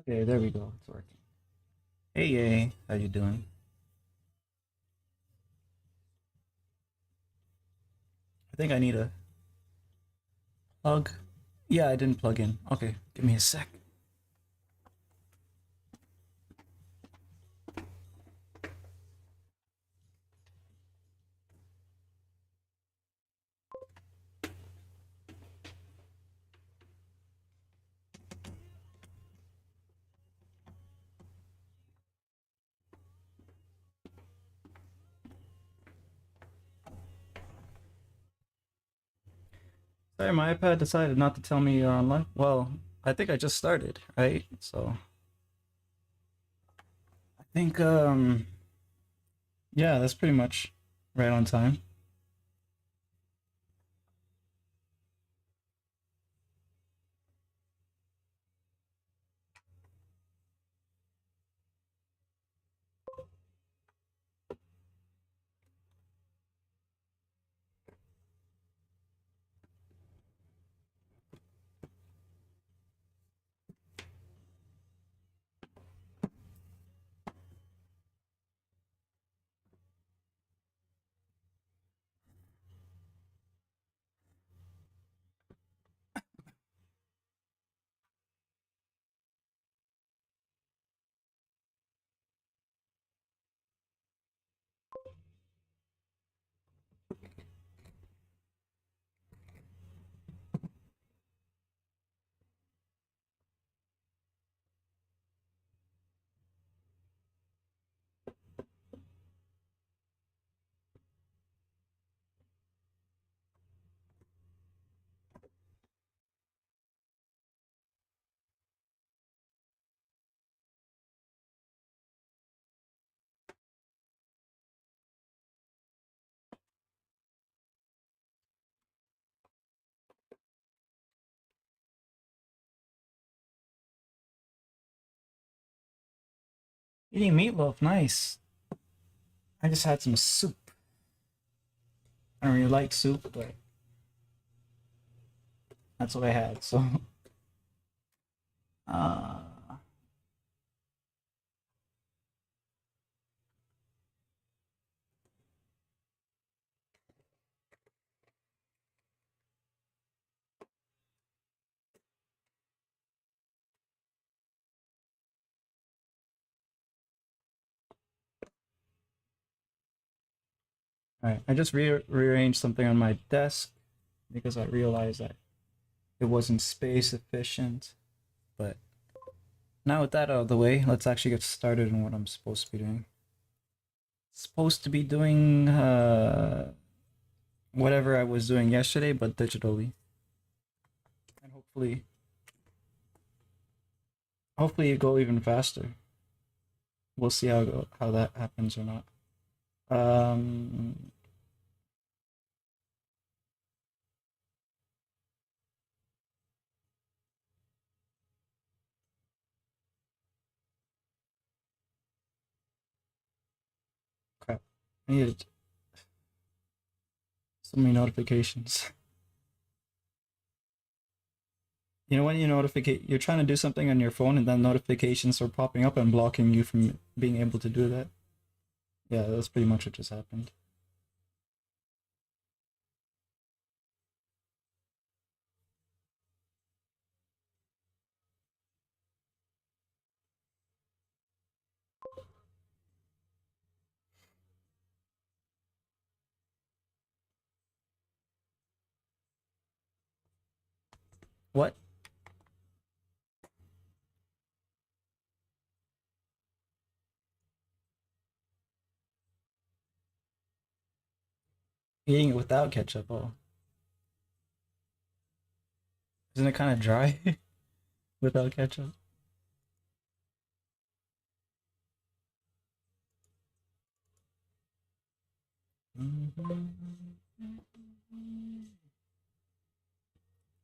Okay, there we go. It's working. Hey, yay. How you doing? I think I need a plug. Yeah, I didn't plug in. Okay, give me a sec. Sorry, my iPad decided not to tell me you're online. Well, I think I just started, right? So I think yeah, that's pretty much right on time. Eating meatloaf, nice. I just had some soup. I don't really like soup, but that's what I had. So, uh, all right. I just rearranged something on my desk because I realized that it wasn't space efficient, but Now with that out of the way, let's actually get started on what I'm supposed to be doing. Supposed to be doing whatever I was doing yesterday, but digitally, and hopefully it go even faster. We'll see how that happens or not. Um, Crap. I needed so many notifications. You know when you're trying to do something on your phone and then notifications are popping up and blocking you from being able to do that. Yeah, that's pretty much what just happened. What? Eating it without ketchup? Oh, isn't it kind of dry without ketchup?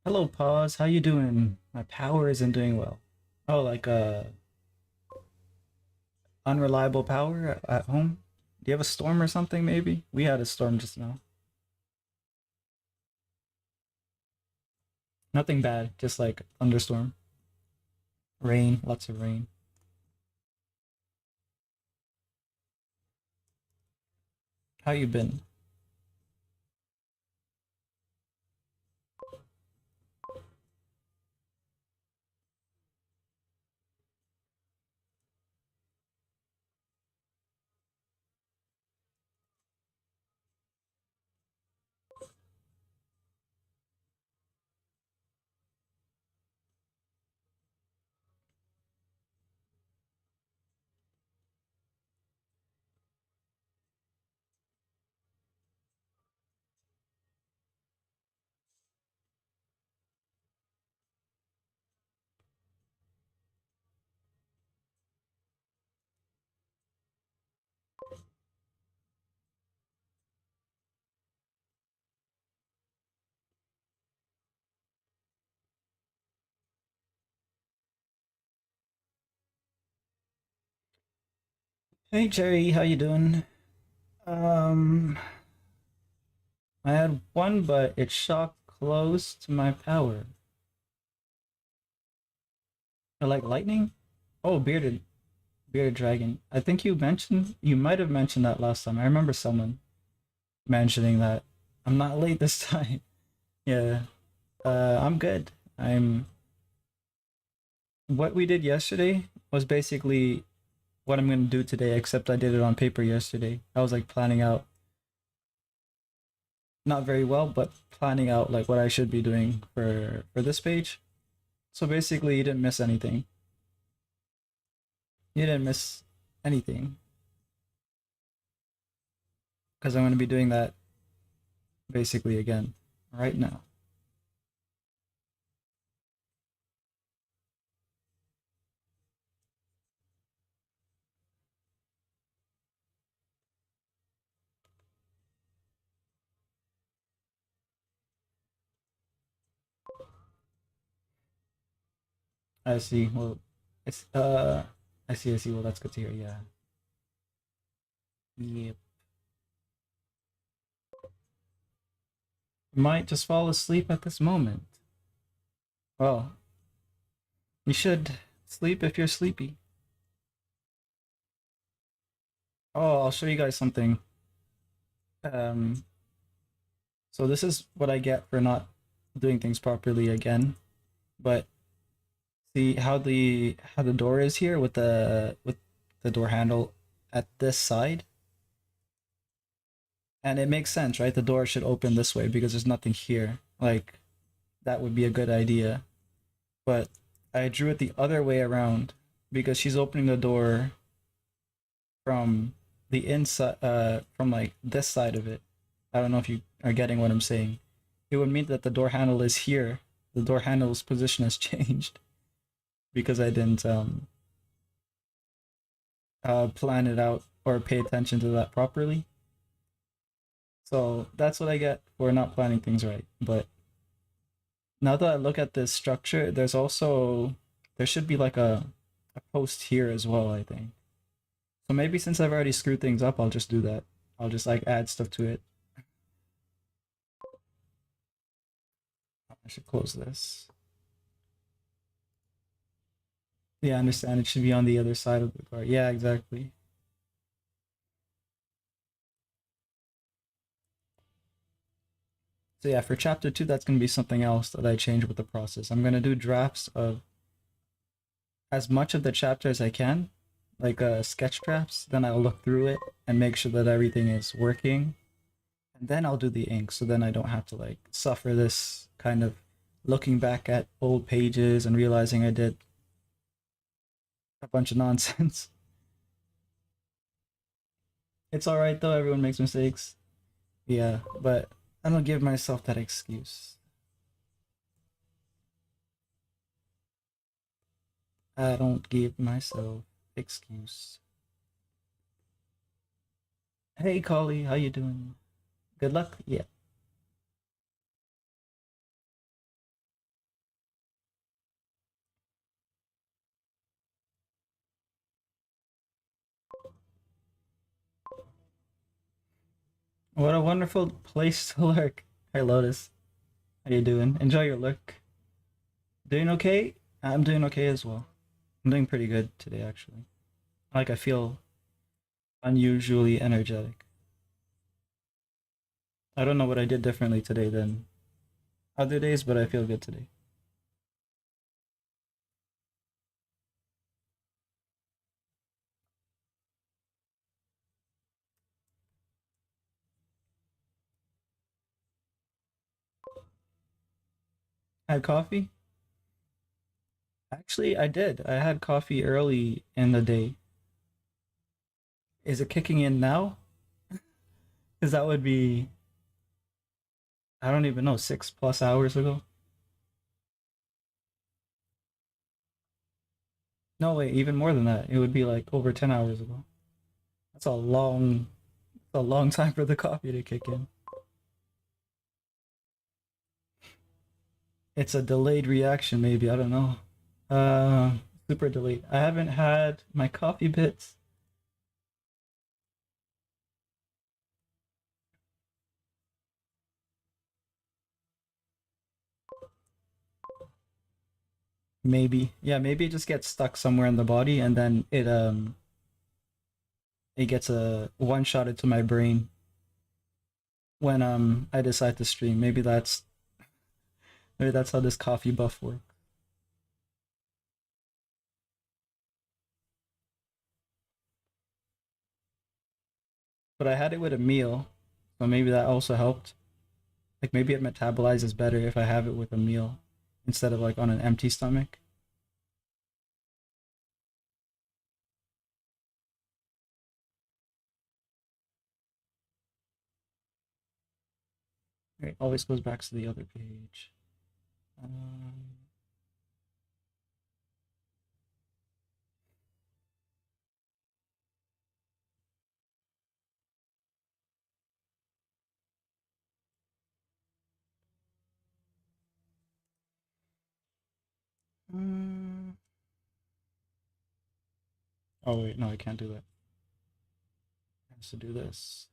Hello, pause. How you doing? My power isn't doing well. Oh, like unreliable power at home? Do you have a storm or something maybe? We had a storm just now. Nothing bad, just like thunderstorm. Rain, lots of rain. How you been? Hey Jerry, how you doing? Um, I had one, but it shot close to my power. I like lightning? Oh, bearded dragon. I think you might have mentioned that last time. I remember someone mentioning that. I'm not late this time. Yeah. I'm good. What we did yesterday was basically what I'm gonna do today, except I did it on paper yesterday. I was like planning out, not very well, but planning out like what I should be doing for this page. So basically, you didn't miss anything. You didn't miss anything because I'm gonna be doing that basically again right now. I see. Well, it's I see. I see. Well, that's good to hear. Yeah. Yep. You might just fall asleep at this moment. Well, you should sleep if you're sleepy. Oh, I'll show you guys something. Um, so this is what I get for not doing things properly again. But see how the door is here with the door handle at this side, and it makes sense, right? The door should open this way because there's nothing here. That would be a good idea. But I drew it the other way around. because she's opening the door from the inside, from like this side of it. I don't know if you are getting what I'm saying. It would mean that the door handle is here. The door handle's position has changed because I didn't plan it out or pay attention to that properly. So that's what I get for not planning things right. But now that I look at this structure, there should be like a post here as well, I think. So maybe since I've already screwed things up, I'll just do that. I'll just like add stuff to it. I should close this. Yeah, I understand. It should be on the other side of the car. Yeah, exactly. So yeah, for chapter two, that's gonna be something else that I change with the process. I'm gonna do drafts of as much of the chapter as I can, like sketch drafts. Then I'll look through it and make sure that everything is working, and then I'll do the ink. So then I don't have to like suffer this kind of looking back at old pages and realizing I did a bunch of nonsense. It's all right though. Everyone makes mistakes. Yeah, but I don't give myself that excuse. I don't give myself excuse. Hey, Collie, how you doing? Good luck. Yeah. What a wonderful place to lurk. Hey, Lotus, how you doing? Enjoy your lurk. Doing okay? I'm doing okay as well. I'm doing pretty good today, actually. Like I feel unusually energetic. I don't know what I did differently today than other days, but I feel good today. Had coffee? Actually, I did. I had coffee early in the day. Is it kicking in now? Because that would be, I don't even know, 6+ hours ago. No, wait, even more than that. It would be like over 10 hours ago. That's a long time for the coffee to kick in. It's a delayed reaction, maybe. I don't know. Uh, Super delayed. I haven't had my coffee bits. Maybe. Yeah, maybe it just gets stuck somewhere in the body and then it gets a one shot into my brain when I decide to stream. Maybe that's how this coffee buff works. But I had it with a meal, so maybe that also helped. Like maybe it metabolizes better if I have it with a meal instead of like on an empty stomach. It always goes back to the other page. Um, mm, oh wait, no, I can't do that. I have to do this.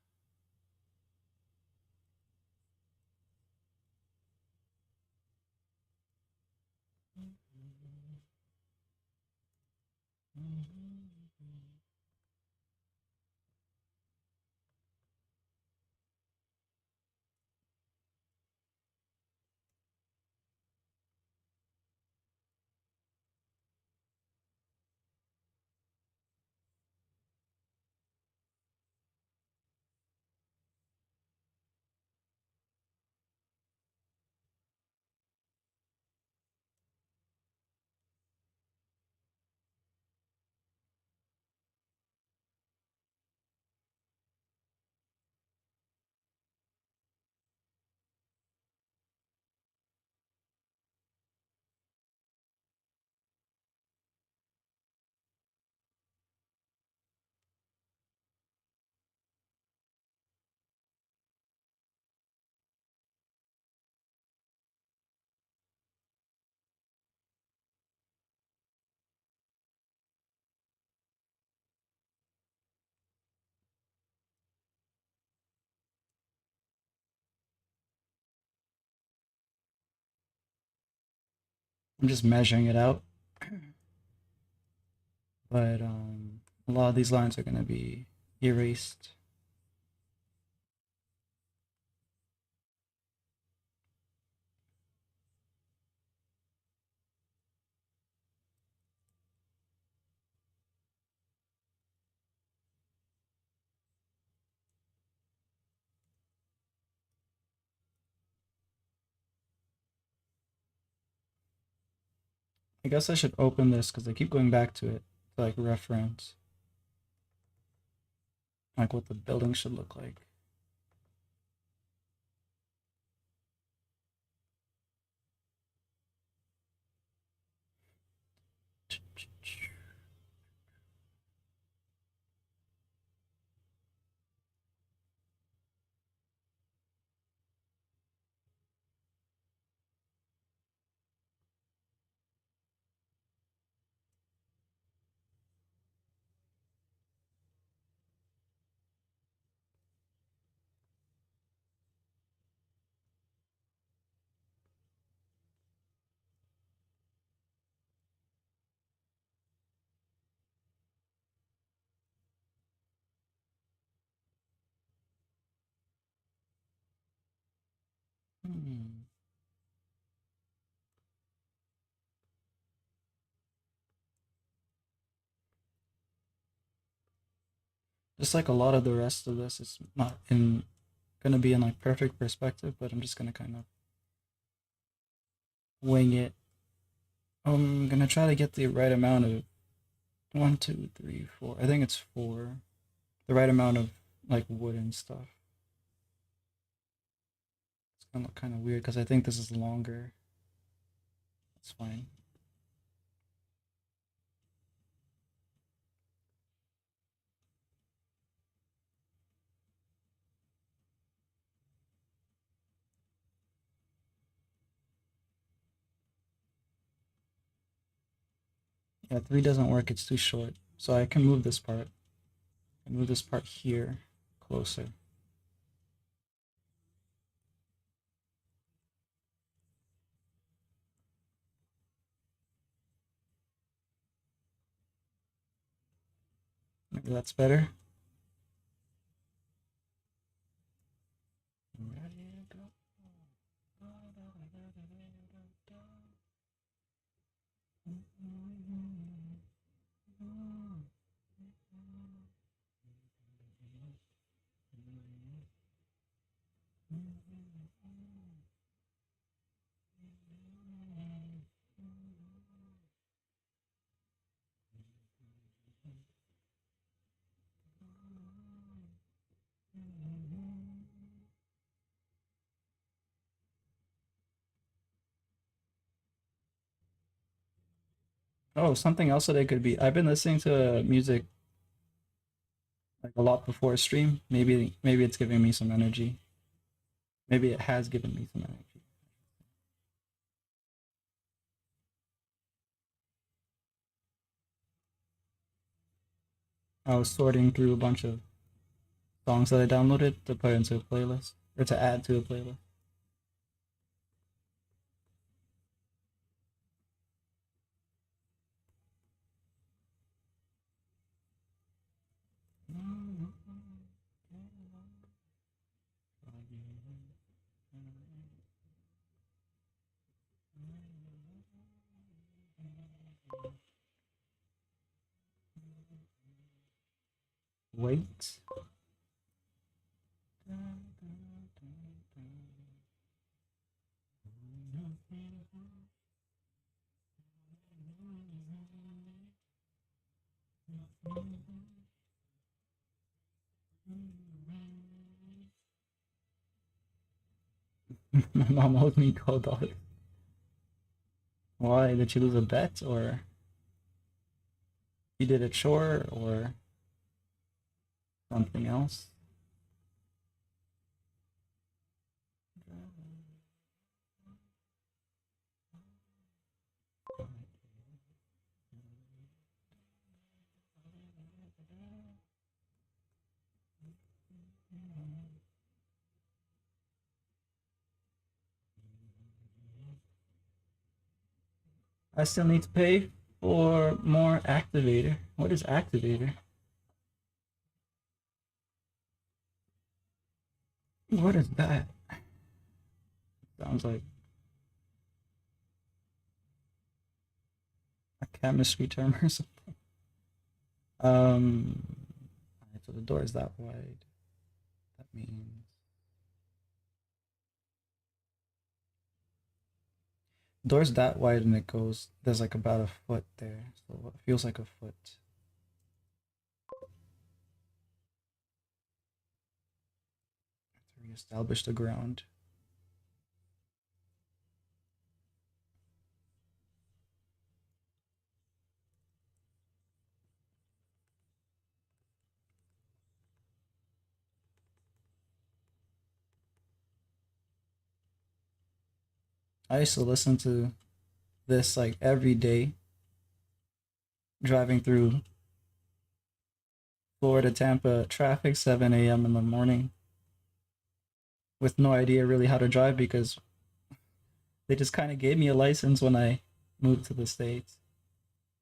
I'm just measuring it out, but a lot of these lines are going to be erased. I guess I should open this because I keep going back to it to like reference like what the building should look like. Hmm. Just like a lot of the rest of this, it's not in gonna be in like perfect perspective, but I'm just gonna kind of wing it. I'm gonna try to get the right amount of one, two, three, four. I think it's four. The right amount of like wood and stuff. It's gonna look kind of weird because I think this is longer. That's fine. Yeah, three doesn't work. It's too short. So I can move this part. I move this part here closer. Maybe that's better. Oh, something else that I could be. I've been listening to music like a lot before stream. Maybe it's giving me some energy. Maybe it has given me some energy. I was sorting through a bunch of songs that I downloaded to put into a playlist or to add to a playlist. Wait. My mom owed me $12. Why? Did she lose a bet or he did a chore or something else? I still need to pay for more activator. What is activator? What is that? Sounds like a chemistry term or something. So the door is that wide. That means door's that wide and it goes. There's like about a foot there, so it feels like a foot. To reestablish the ground. I used to listen to this like every day driving through Florida Tampa traffic 7 a.m. in the morning with no idea really how to drive because they just kind of gave me a license when I moved to the States.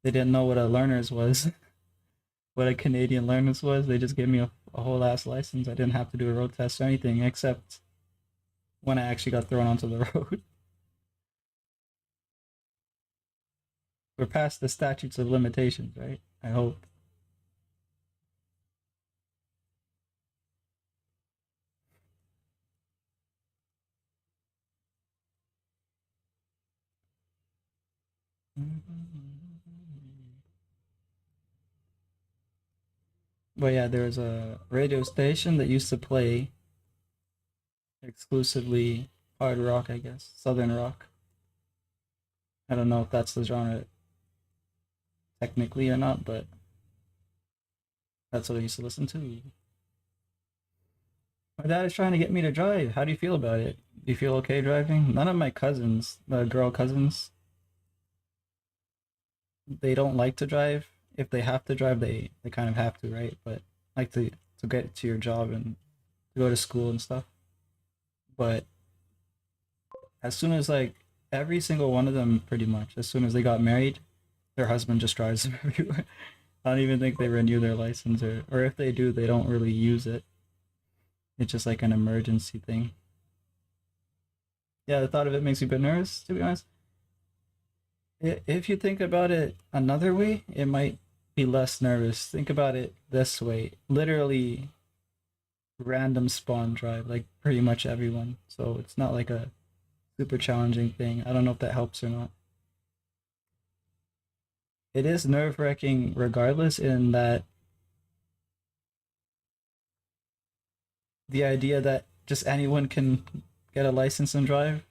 They didn't know what a learner's was, what a Canadian learner's was. They just gave me a whole ass license. I didn't have to do a road test or anything except when I actually got thrown onto the road. We're past the statutes of limitations, right? I hope. But yeah, there was a radio station that used to play exclusively hard rock, I guess, southern rock. I don't know if that's the genre technically or not, but that's what I used to listen to. My dad is trying to get me to drive. How do you feel about it? Do you feel okay driving? None of my cousins, the girl cousins, they don't like to drive. If they have to drive, they kind of have to, right? But like to get to your job and to go to school and stuff. But as soon as like every single one of them, pretty much, as soon as they got married, their husband just drives them everywhere. I don't even think they renew their license, or if they do, they don't really use it. It's just like an emergency thing. Yeah, the thought of it makes me a bit nervous, to be honest. If you think about it another way, it might be less nervous. Think about it this way: literally random spawn drive, like pretty much everyone. So it's not like a super challenging thing. I don't know if that helps or not. It is nerve wracking regardless, in that the idea that just anyone can get a license and drive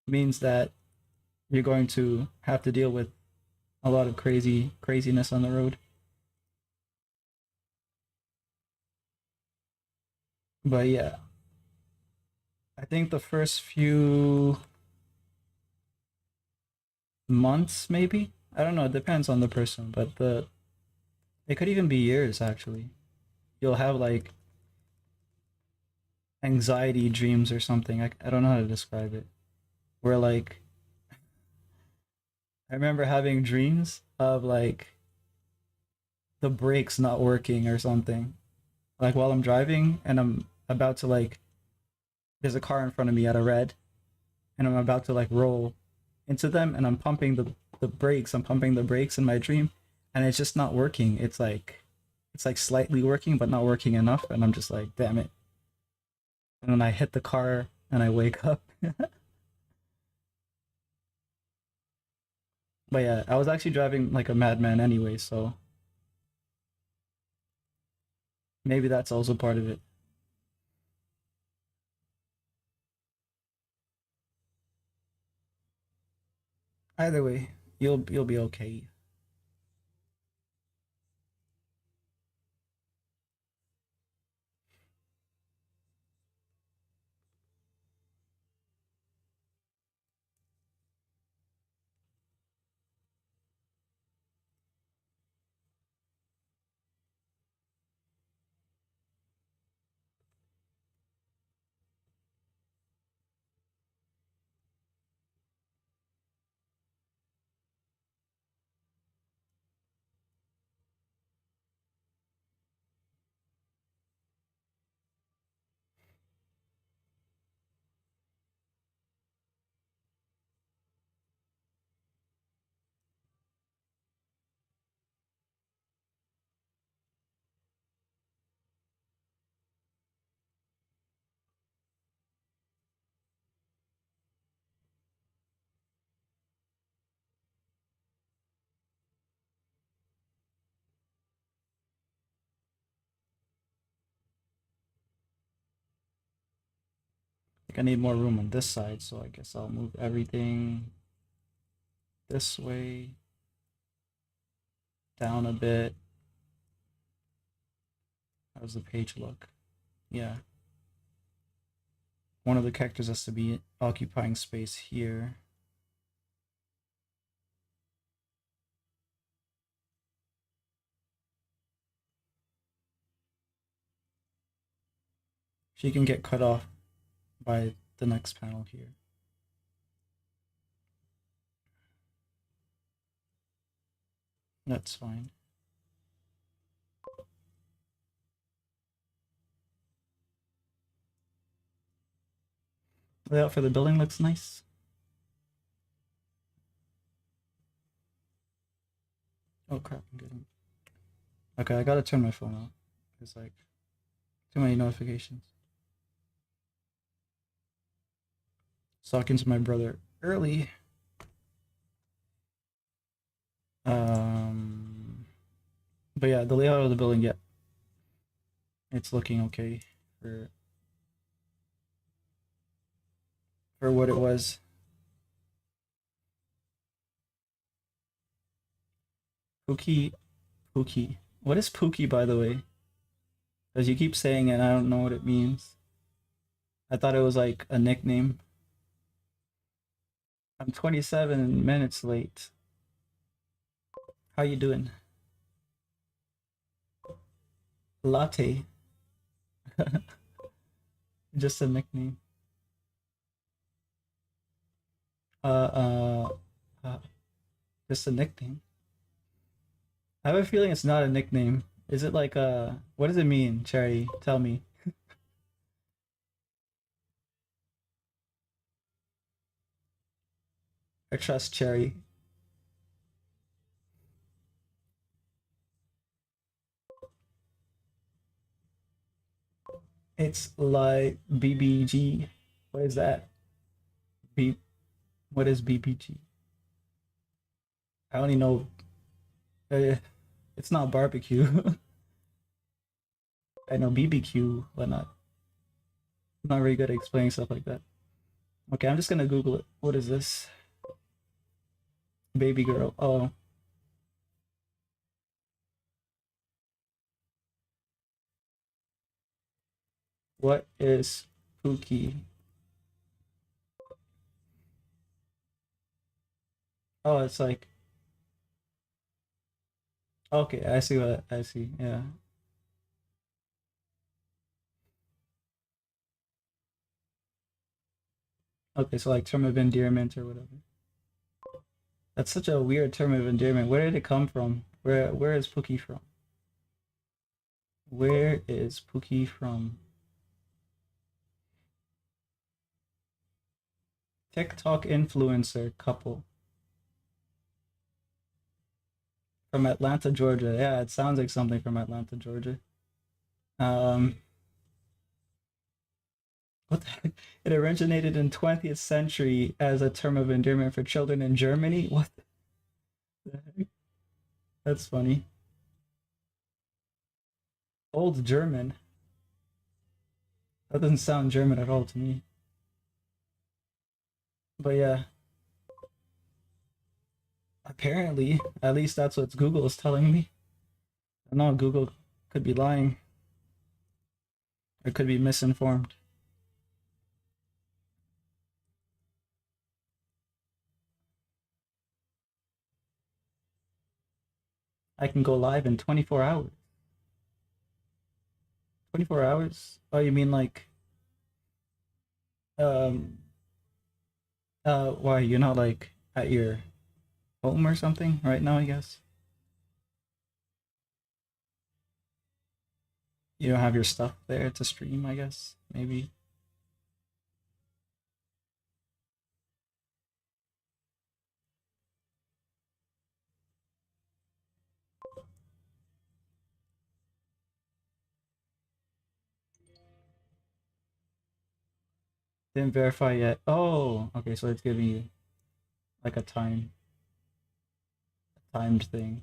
means that you're going to have to deal with a lot of craziness on the road. But yeah, I think the first few months, maybe, I don't know, it depends on the person, but the it could even be years actually. You'll have like anxiety dreams or something. I don't know how to describe it. Where like I remember having dreams of like the brakes not working or something. Like while I'm driving and I'm about to like there's a car in front of me at a red and I'm about to like roll into them and I'm pumping the brakes. I'm pumping the brakes in my dream and it's just not working. It's like slightly working but not working enough and I'm just like, damn it. And then I hit the car and I wake up. But yeah, I was actually driving like a madman anyway, so maybe that's also part of it. Either way, you'll be okay. I need more room on this side, so I guess I'll move everything this way, down a bit. How does the page look? Yeah. One of the characters has to be occupying space here. She can get cut off by the next panel here. That's fine. Layout for the building looks nice. Oh crap, I'm getting... Okay, I gotta turn my phone off. It's like too many notifications. Talking to my brother early. But yeah, the layout of the building, yeah, it's looking okay for what it was. Pookie, Pookie. What is Pookie, by the way? Because you keep saying it, and I don't know what it means. I thought it was like a nickname. I'm 27 minutes late. How you doing? Latte. Just a nickname. Uh, uh, just a nickname. I have a feeling it's not a nickname. Is it like what does it mean, Cherry? Tell me. I trust Cherry. It's like BBG. What is that? B. What is BBG? I only know. Uh, it's not barbecue. I know BBQ, but not. I'm not very good at explaining stuff like that. Okay, I'm just gonna Google it. What is this? Baby girl. Oh, what is Pookie? Oh, it's like okay. I see what I see. Yeah. Okay, so like term of endearment or whatever. That's such a weird term of endearment. Where did it come from? Where is Pookie from? Where is Pookie from? TikTok influencer couple from Atlanta, Georgia. Yeah, it sounds like something from Atlanta, Georgia. Um, what the heck? It originated in 20th century as a term of endearment for children in Germany. What the heck? That's funny. Old German. That doesn't sound German at all to me. But yeah, apparently, at least that's what Google is telling me. I know Google could be lying or could be misinformed. I can go live in 24 hours. 24 hours? Oh, you mean like um why you're not like at your home or something right now, I guess? You don't have your stuff there to stream, I guess. Maybe. Didn't verify yet. Oh, okay, so it's giving you like a timed thing.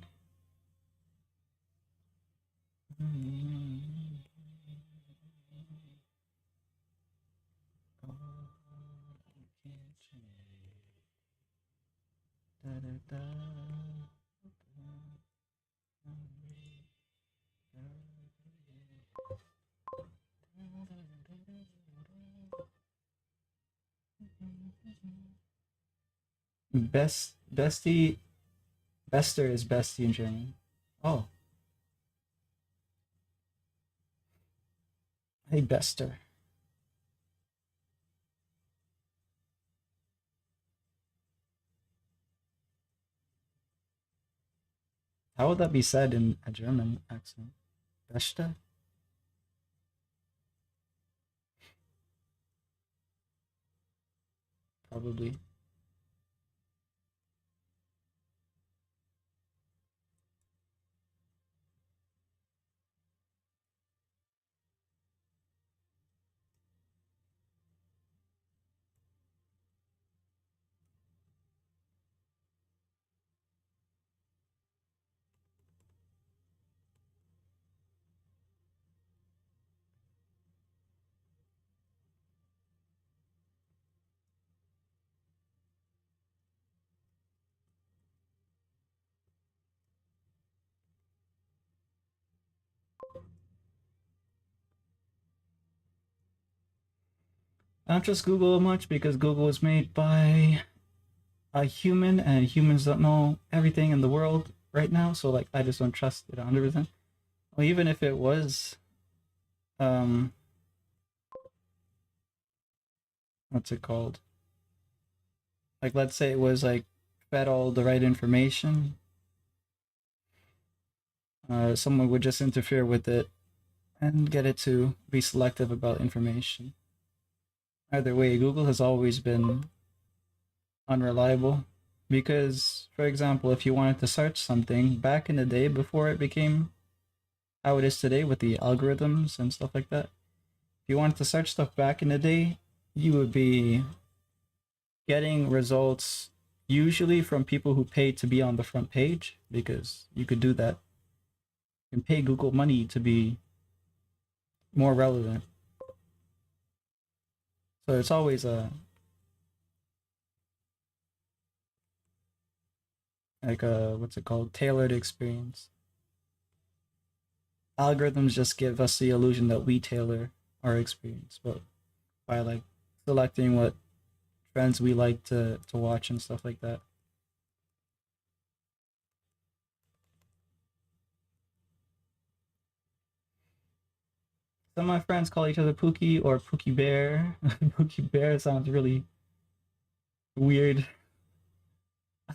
Bestie, Bester is bestie in German. Oh, hey Bester. How would that be said in a German accent? Beste? Probably. I don't trust Google much because Google was made by a human and humans don't know everything in the world right now. So like I just don't trust it 100%. Well, even if it was um what's it called? Like let's say it was like fed all the right information, someone would just interfere with it and get it to be selective about information. Either way, Google has always been unreliable because, for example, if you wanted to search something back in the day before it became how it is today with the algorithms and stuff like that, if you wanted to search stuff back in the day, you would be getting results usually from people who paid to be on the front page because you could do that. You can pay Google money to be more relevant. So it's always a like a what's it called, tailored experience. Algorithms just give us the illusion that we tailor our experience, but by like selecting what trends we like to watch and stuff like that. Some of my friends call each other Pookie or Pookie Bear. Pookie Bear sounds really weird.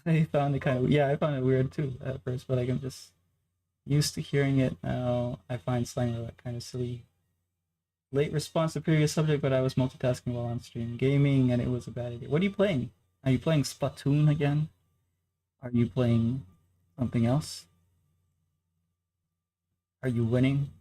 I found it kind of, yeah, I found it weird too at first, but like I'm just used to hearing it now. I find slang like kind of silly. Late response to previous subject, but I was multitasking while on stream gaming, and it was a bad idea. What are you playing? Are you playing Splatoon again? Are you playing something else? Are you winning?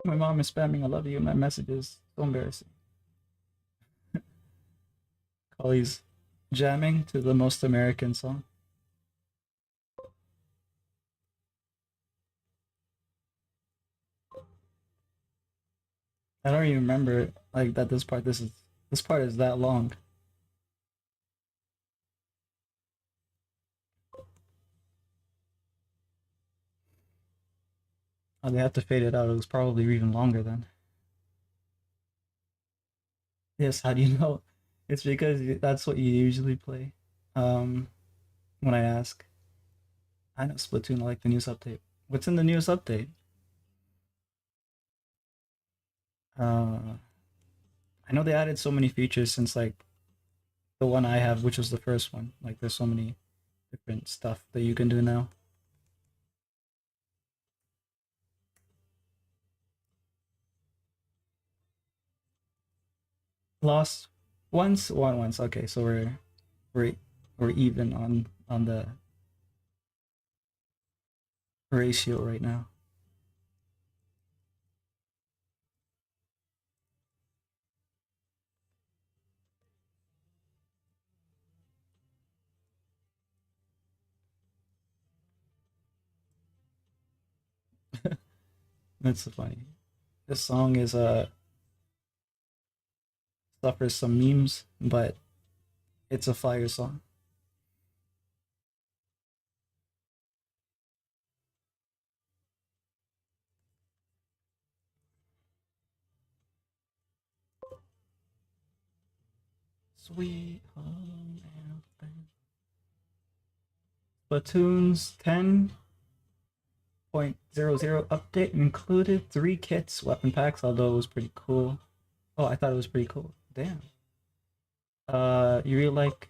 My mom is spamming "I love you" in my messages. So embarrassing. Collie's jamming to the most American song. I don't even remember like that. This part is that long. Oh, they have to fade it out. It was probably even longer then. Yes, how do you know? It's because that's what you usually play. Um, when I ask, I know Splatoon. I like the news update. What's in the news update? Uh, I know they added so many features since like the one I have, which was the first one. Like there's so many different stuff that you can do now. Lost once, won once. Okay, so we're we're even on the ratio right now. That's so funny. This song is suffers some memes, but it's a fire song. Sweet home Alabama. Splatoon's 10.00 update included 3 kits, weapon packs, although it was pretty cool. Oh, I thought it was pretty cool. Damn. You really like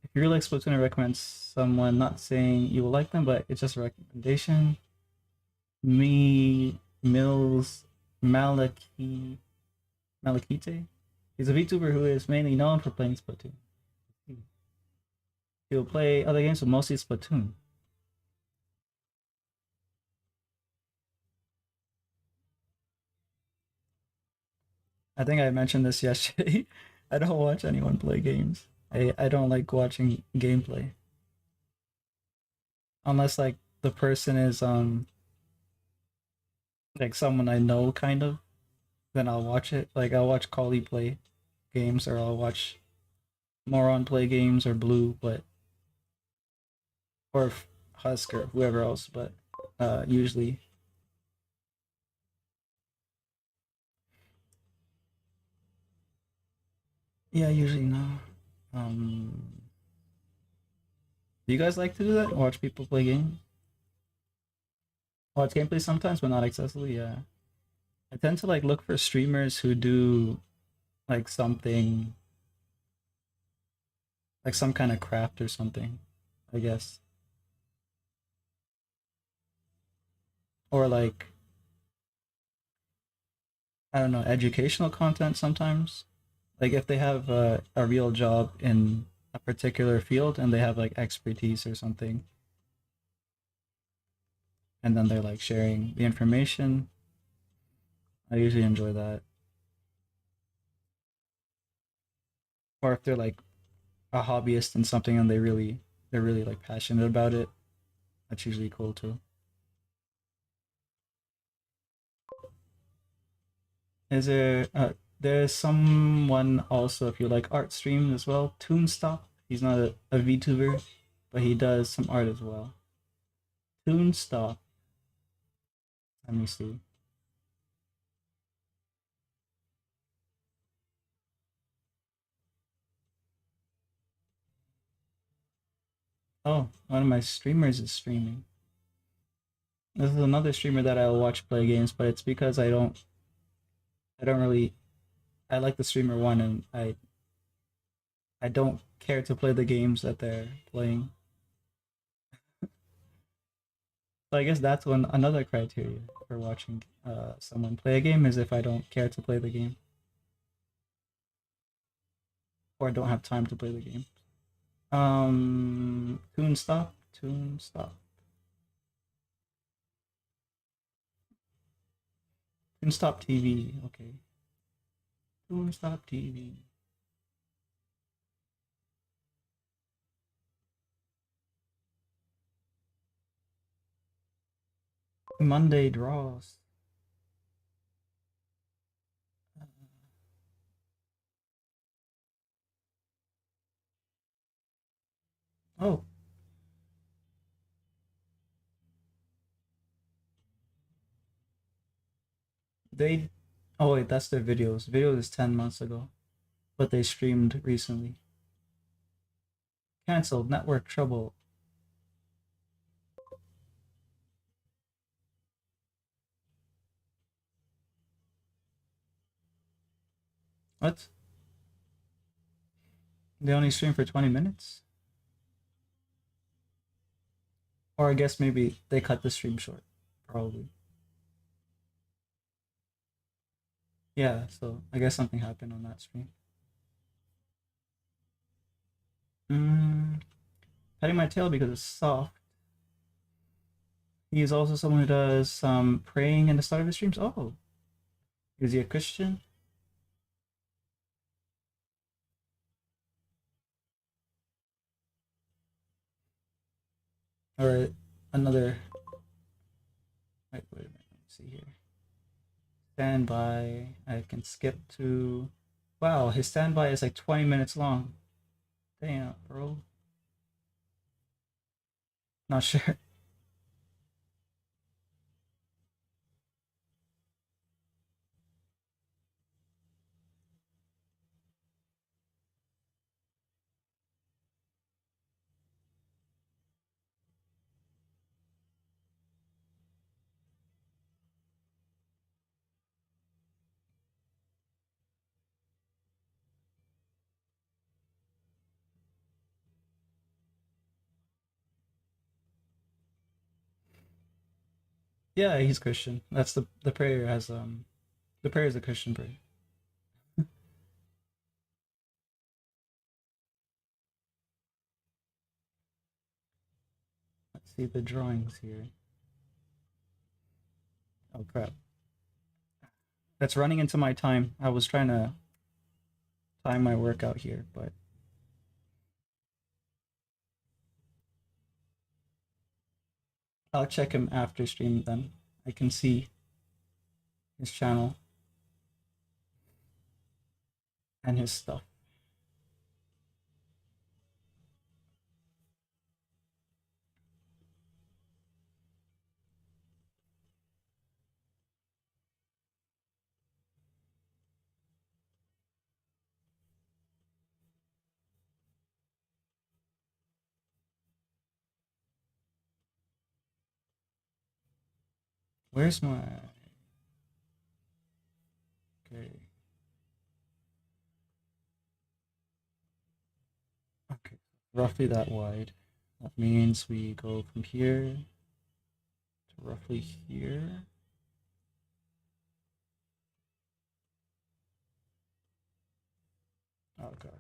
if you really like Splatoon, I recommend someone, not saying you will like them, but it's just a recommendation. Me Mills Malaki Malakite. He's a VTuber who is mainly known for playing Splatoon. He'll play other games, but mostly Splatoon. I think I mentioned this yesterday. I don't watch anyone play games. I don't like watching gameplay. Unless like the person is like someone I know kind of, then I'll watch it. Like I'll watch Collie play games or I'll watch Moron play games or Blue, but or Husker, whoever else, but usually yeah, usually no. Um do you guys like to do that? Watch people play games? Watch gameplay sometimes, but not excessively, yeah. I tend to like look for streamers who do like something like some kind of craft or something, I guess. Or like I don't know, educational content sometimes. Like if they have a real job in a particular field and they have like expertise or something, and then they're like sharing the information. I usually enjoy that. Or if they're like a hobbyist in something and they're really like passionate about it, that's usually cool too. Is there there's someone also if you like art streams as well, Toonstop. He's not a VTuber, but he does some art as well. Toonstop. Let me see. Oh, one of my streamers is streaming. This is another streamer that I'll watch play games, but it's because I don't really I like the streamer one and I don't care to play the games that they're playing. So I guess that's one another criteria for watching someone play a game is if I don't care to play the game or I don't have time to play the game. Toon stop, Toon stop TV. Okay, Toon stop TV. Monday draws. Oh, they. Oh wait, that's their videos. Video is 10 months ago, but they streamed recently. Cancelled. Network trouble. What? They only stream for 20 minutes? Or I guess maybe they cut the stream short. Probably. Yeah, so I guess something happened on that stream. Mm, petting my tail because it's soft. He is also someone who does some praying in the start of his streams. Oh, is he a Christian? Or another. Wait a minute. Let me see here. Standby. I can skip to. Wow, his standby is like 20 minutes long. Damn, bro. Not sure. Yeah, he's Christian. That's the prayer has the prayer is a Christian prayer. Let's see the drawings here. Oh crap. That's running into my time. I was trying to time my workout here, but I'll check him after stream then. I can see his channel and his stuff. Where's my okay. Okay. Roughly that wide. That means we go from here to roughly here. Oh god.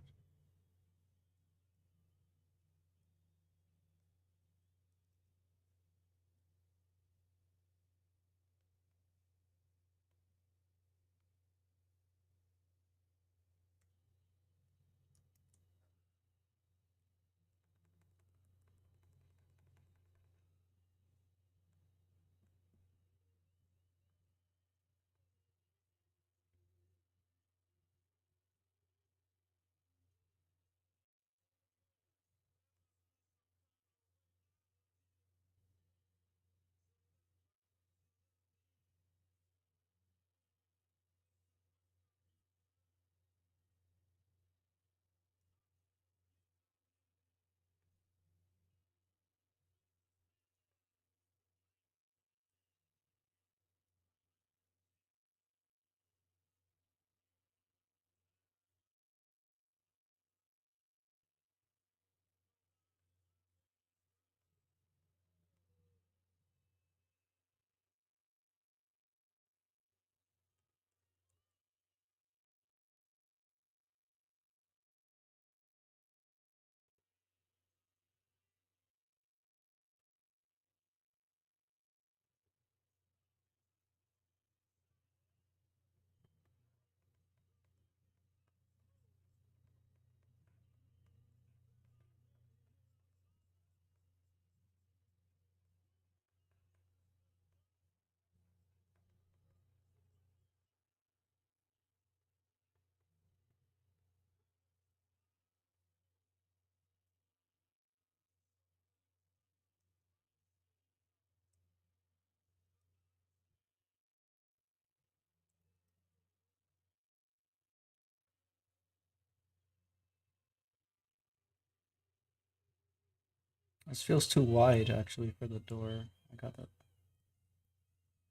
This feels too wide actually for the door. I gotta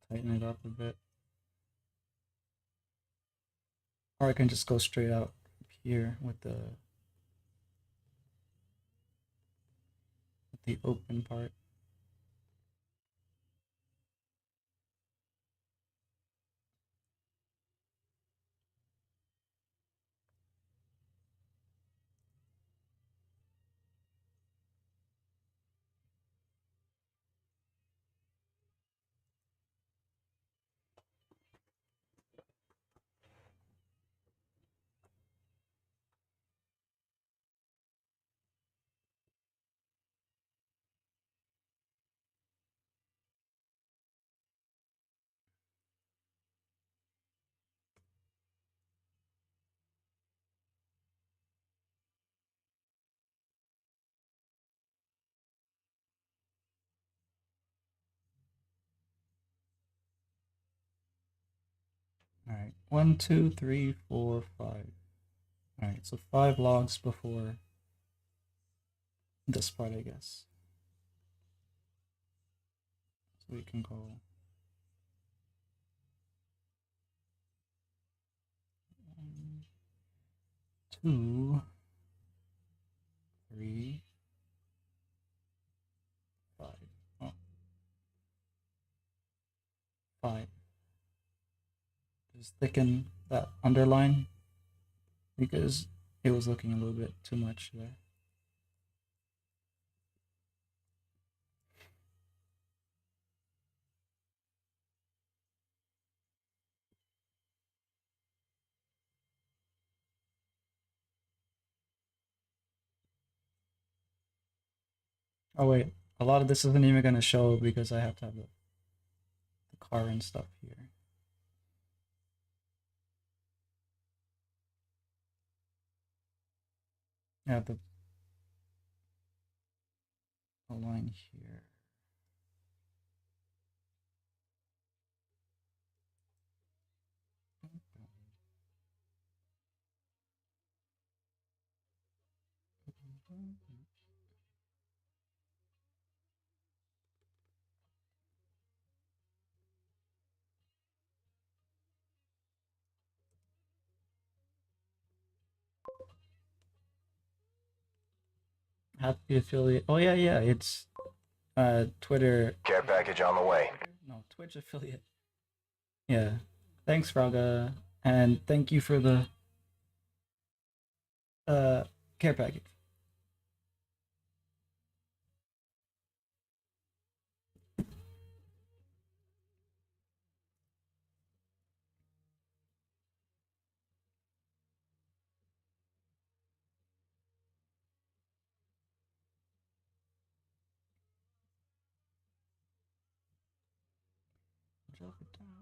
tighten it up a bit. Or I can just go straight out here with the open part. Alright, 1, 2, 3, 4, 5. Alright, so 5 logs before this part, I guess. So we can go 1, 2, 3, 5. Oh, 5. Just thicken that underline because it was looking a little bit too much there. Oh wait, a lot of this isn't even gonna show because I have to have the car and stuff here. I have the line here. Happy affiliate. Oh yeah, yeah. It's Twitter. Care package on the way. No, Twitch affiliate. Yeah. Thanks, Fraga, and thank you for the care package. Drop it down.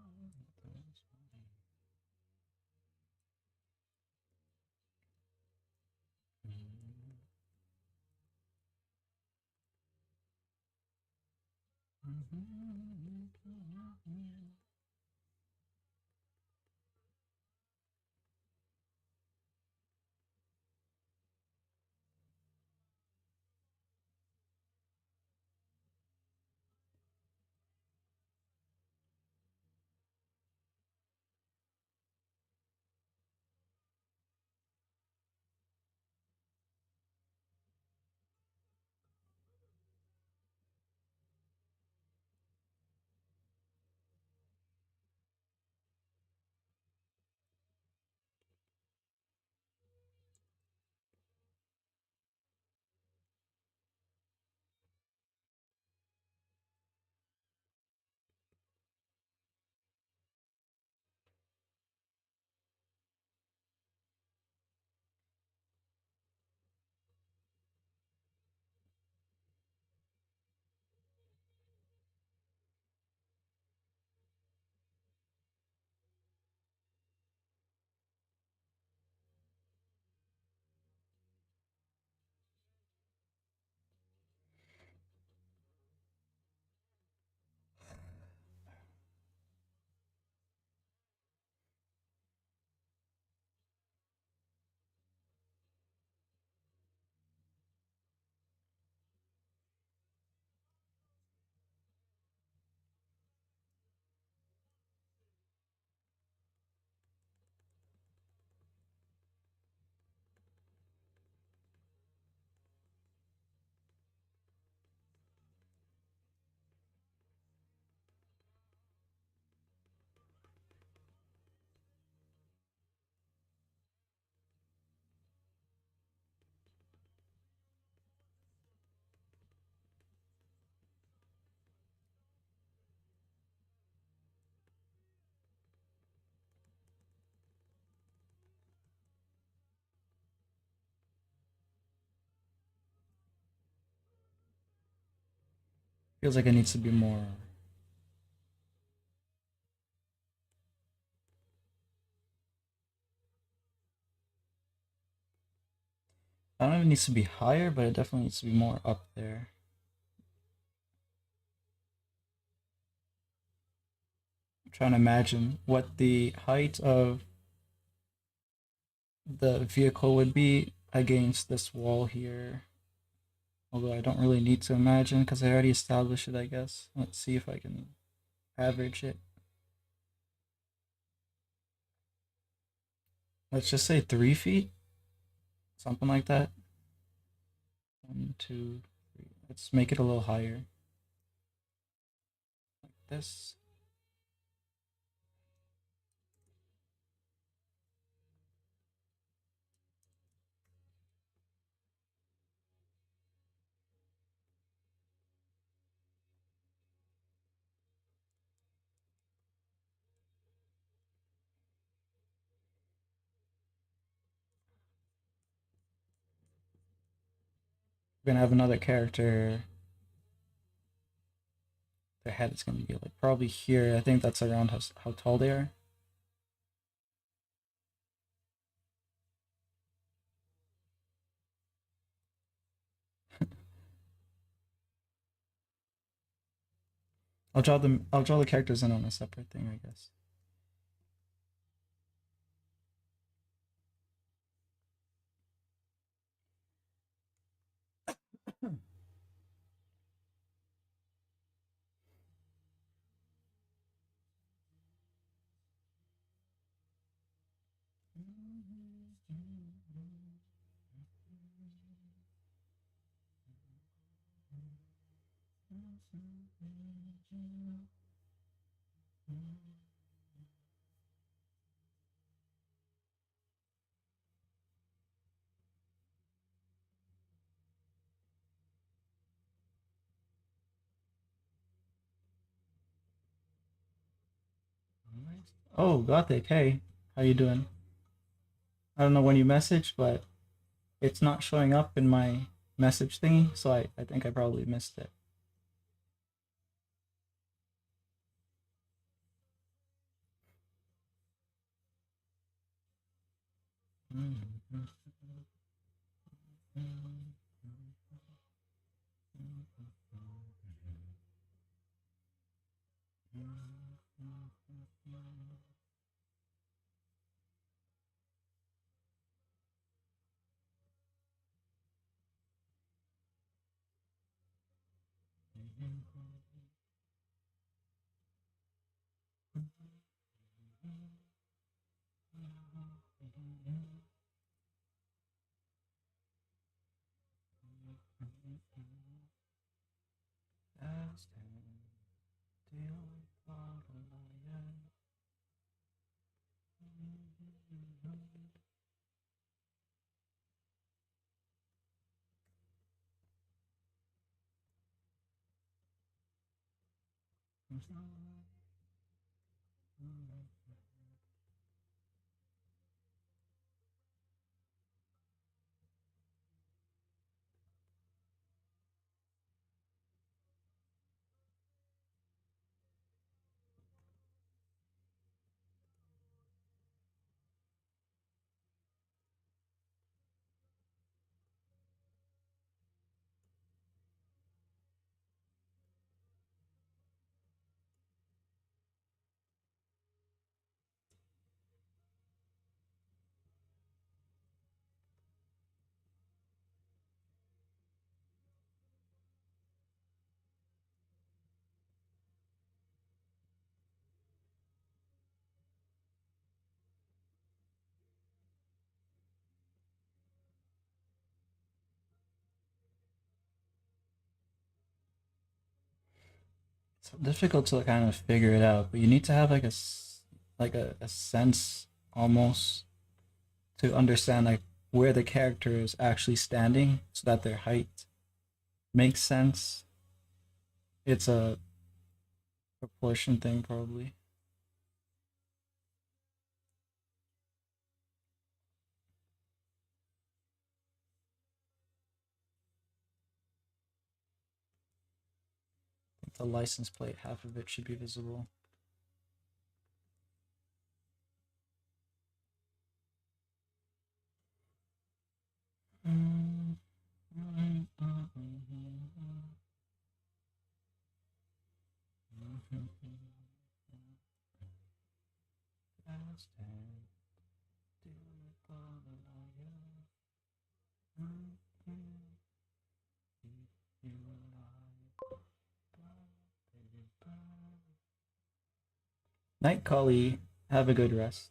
Feels like it needs to be more. I don't know if it needs to be higher, but it definitely needs to be more up there. trying to imagine what the height of the vehicle would be against this wall here. Although I don't really need to imagine because I already established it, I guess. Let's see if I can average it. Let's just say 3 feet, something like that. 1, 2, 3. Let's make it a little higher, like this. We're gonna have another character. Their head is gonna be like probably here. I think that's around how tall they are. I'll draw them. I'll draw the characters in on a separate thing, I guess. Oh, Gothic. Hey, how you doing? I don't know when you messaged, but it's not showing up in my message thingy, so I think I probably missed it. It's difficult to kind of figure it out, but you need to have like a sense almost to understand like where the character is actually standing so that their height makes sense. It's a proportion thing probably. I think the license plate, half of it should be visible. Night, Collie. Have a good rest.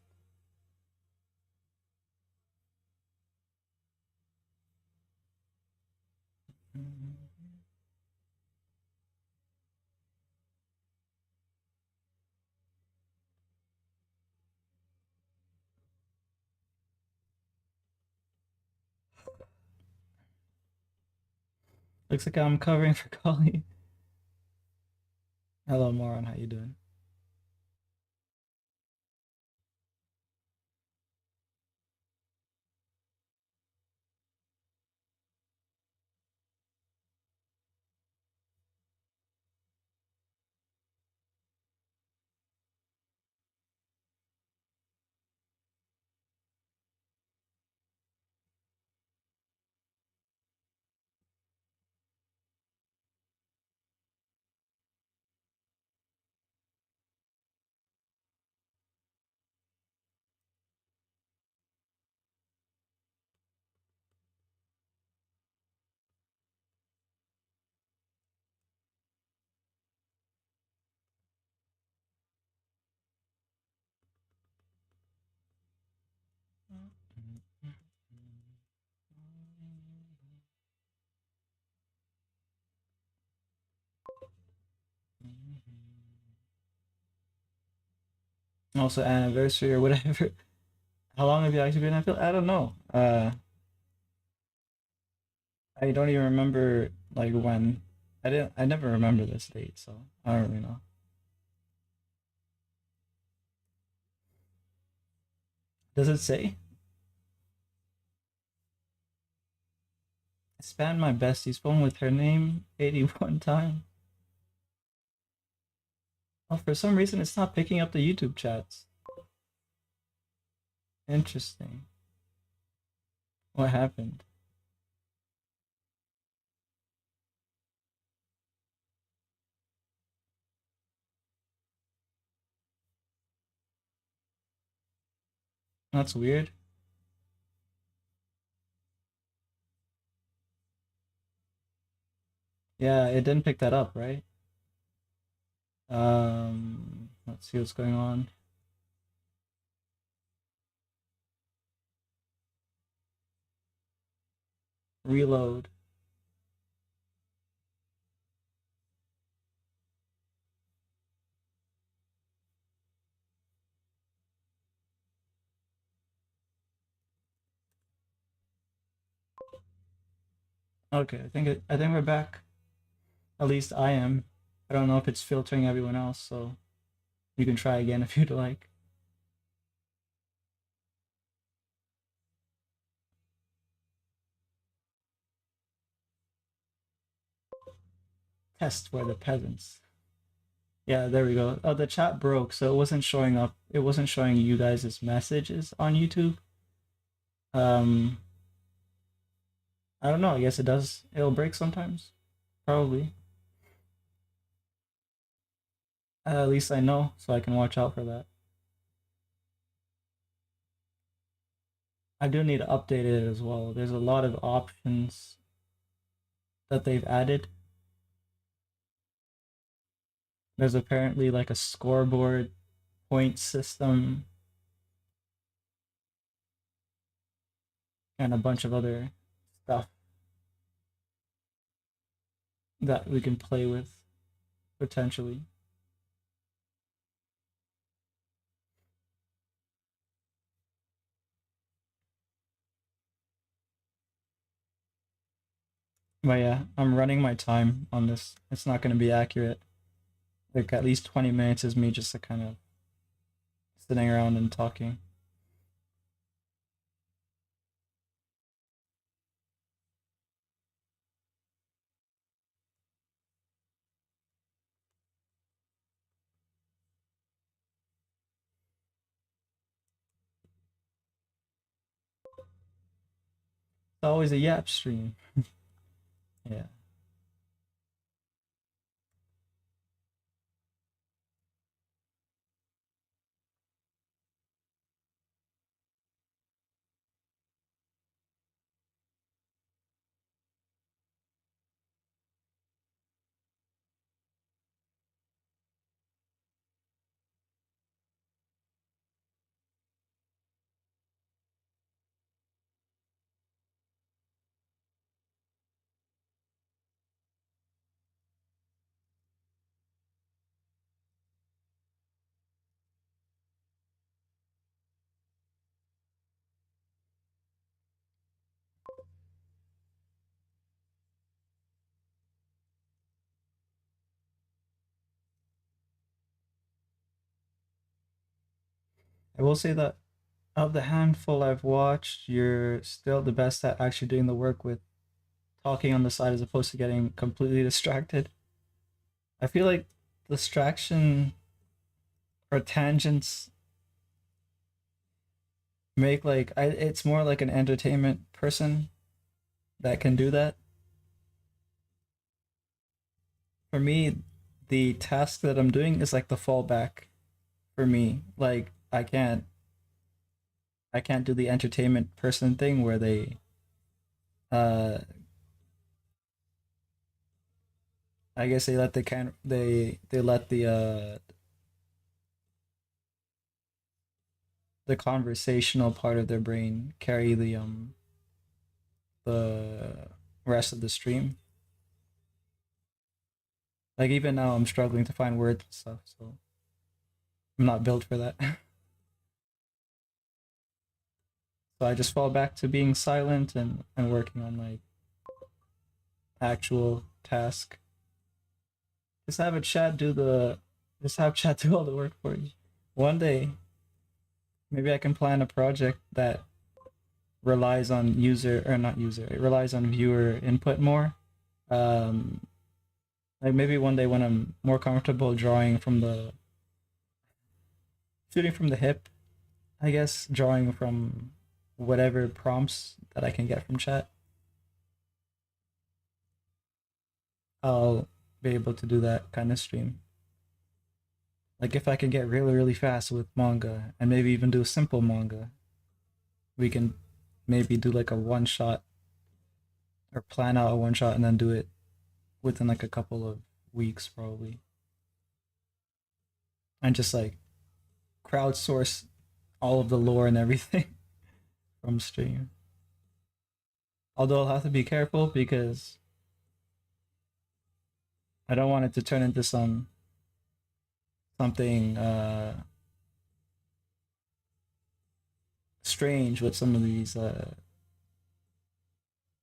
Looks like I'm covering for Collie. Hello, Moron. How you doing? Also, anniversary or whatever. How long have you actually been in Philly? I don't know. I don't even remember like when. I never remember this date, so I don't really know. Does it say? I spammed my bestie's phone with her name 81 times. Oh, for some reason it's not picking up the YouTube chats. Interesting. What happened? That's weird. Yeah, it didn't pick that up, right? Let's see what's going on. Reload. Okay, I think we're back. At least I am. I don't know if it's filtering everyone else, so you can try again if you'd like. Test for the peasants. Yeah, there we go. Oh, the chat broke, so it wasn't showing up. It wasn't showing you guys' messages on YouTube. Um, I don't know. I guess it does. It'll break sometimes. Probably. At least I know, so I can watch out for that. I do need to update it as well. There's a lot of options that they've added. There's apparently like a scoreboard point system and a bunch of other stuff that we can play with potentially. But yeah, I'm running my time on this. It's not going to be accurate. Like at least 20 minutes is me just kind of sitting around and talking. It's always a yap stream. Yeah. I will say that of the handful I've watched, you're still the best at actually doing the work with talking on the side as opposed to getting completely distracted. I feel like distraction or tangents make like it's more like an entertainment person that can do that. For me, the task that I'm doing is like the fallback for me. Like I can't do the entertainment person thing where uh I guess they let they let the conversational part of their brain carry the rest of the stream. Like even now I'm struggling to find words and stuff, so I'm not built for that. So I just fall back to being silent and working on my actual task. Just have a chat do the just have chat do all the work for you. One day, maybe I can plan a project that relies on user or not user, it relies on viewer input more. Um like maybe one day when I'm more comfortable drawing from the shooting from the hip, I guess, drawing from whatever prompts that I can get from chat, I'll be able to do that kind of stream. Like if I can get really really fast with manga and maybe even do simple manga, we can maybe do like a one shot or plan out a one shot and then do it within like a couple of weeks probably, and just like crowdsource all of the lore and everything from stream. Although I'll have to be careful because I don't want it to turn into something strange with some of these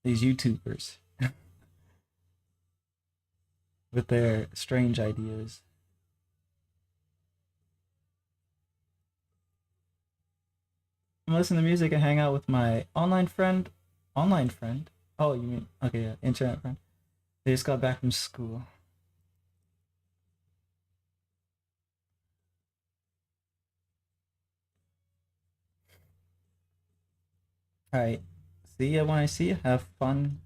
YouTubers with their strange ideas. I'm listening to music and hang out with my online friend. Online friend? Oh, you mean okay? Yeah, internet friend. They just got back from school. All right. See ya when I see you. Have fun.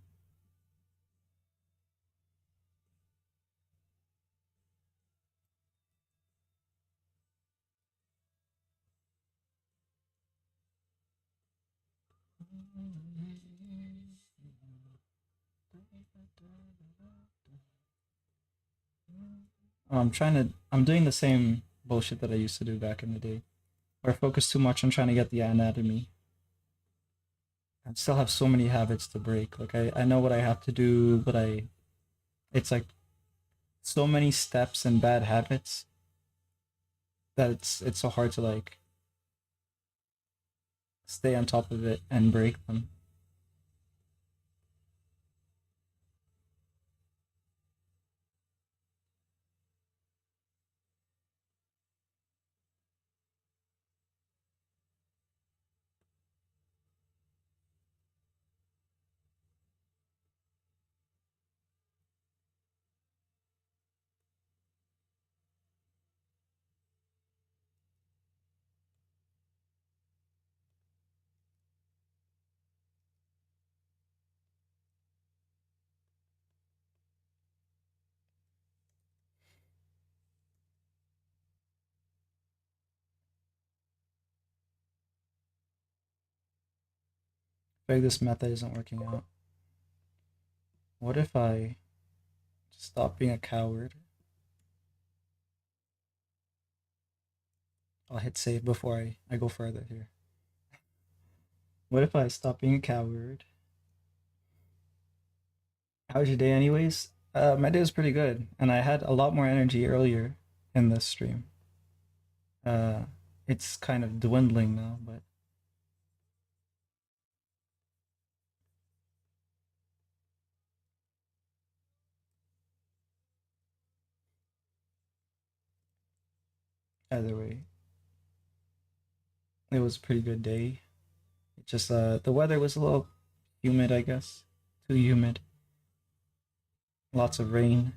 Oh, I'm doing the same bullshit that I used to do back in the day, where I focus too much on trying to get the anatomy. I still have so many habits to break. Like I know what I have to do, but it's like so many steps and bad habits that it's so hard to like stay on top of it and break them. Like this method isn't working out. What if I stop being a coward? I'll hit save before I go further here. What if I stop being a coward? How was your day, anyways? My day was pretty good, and I had a lot more energy earlier in this stream. Uh, it's kind of dwindling now, but either way. It was a pretty good day. It just the weather was a little humid, I guess. Too humid. Lots of rain.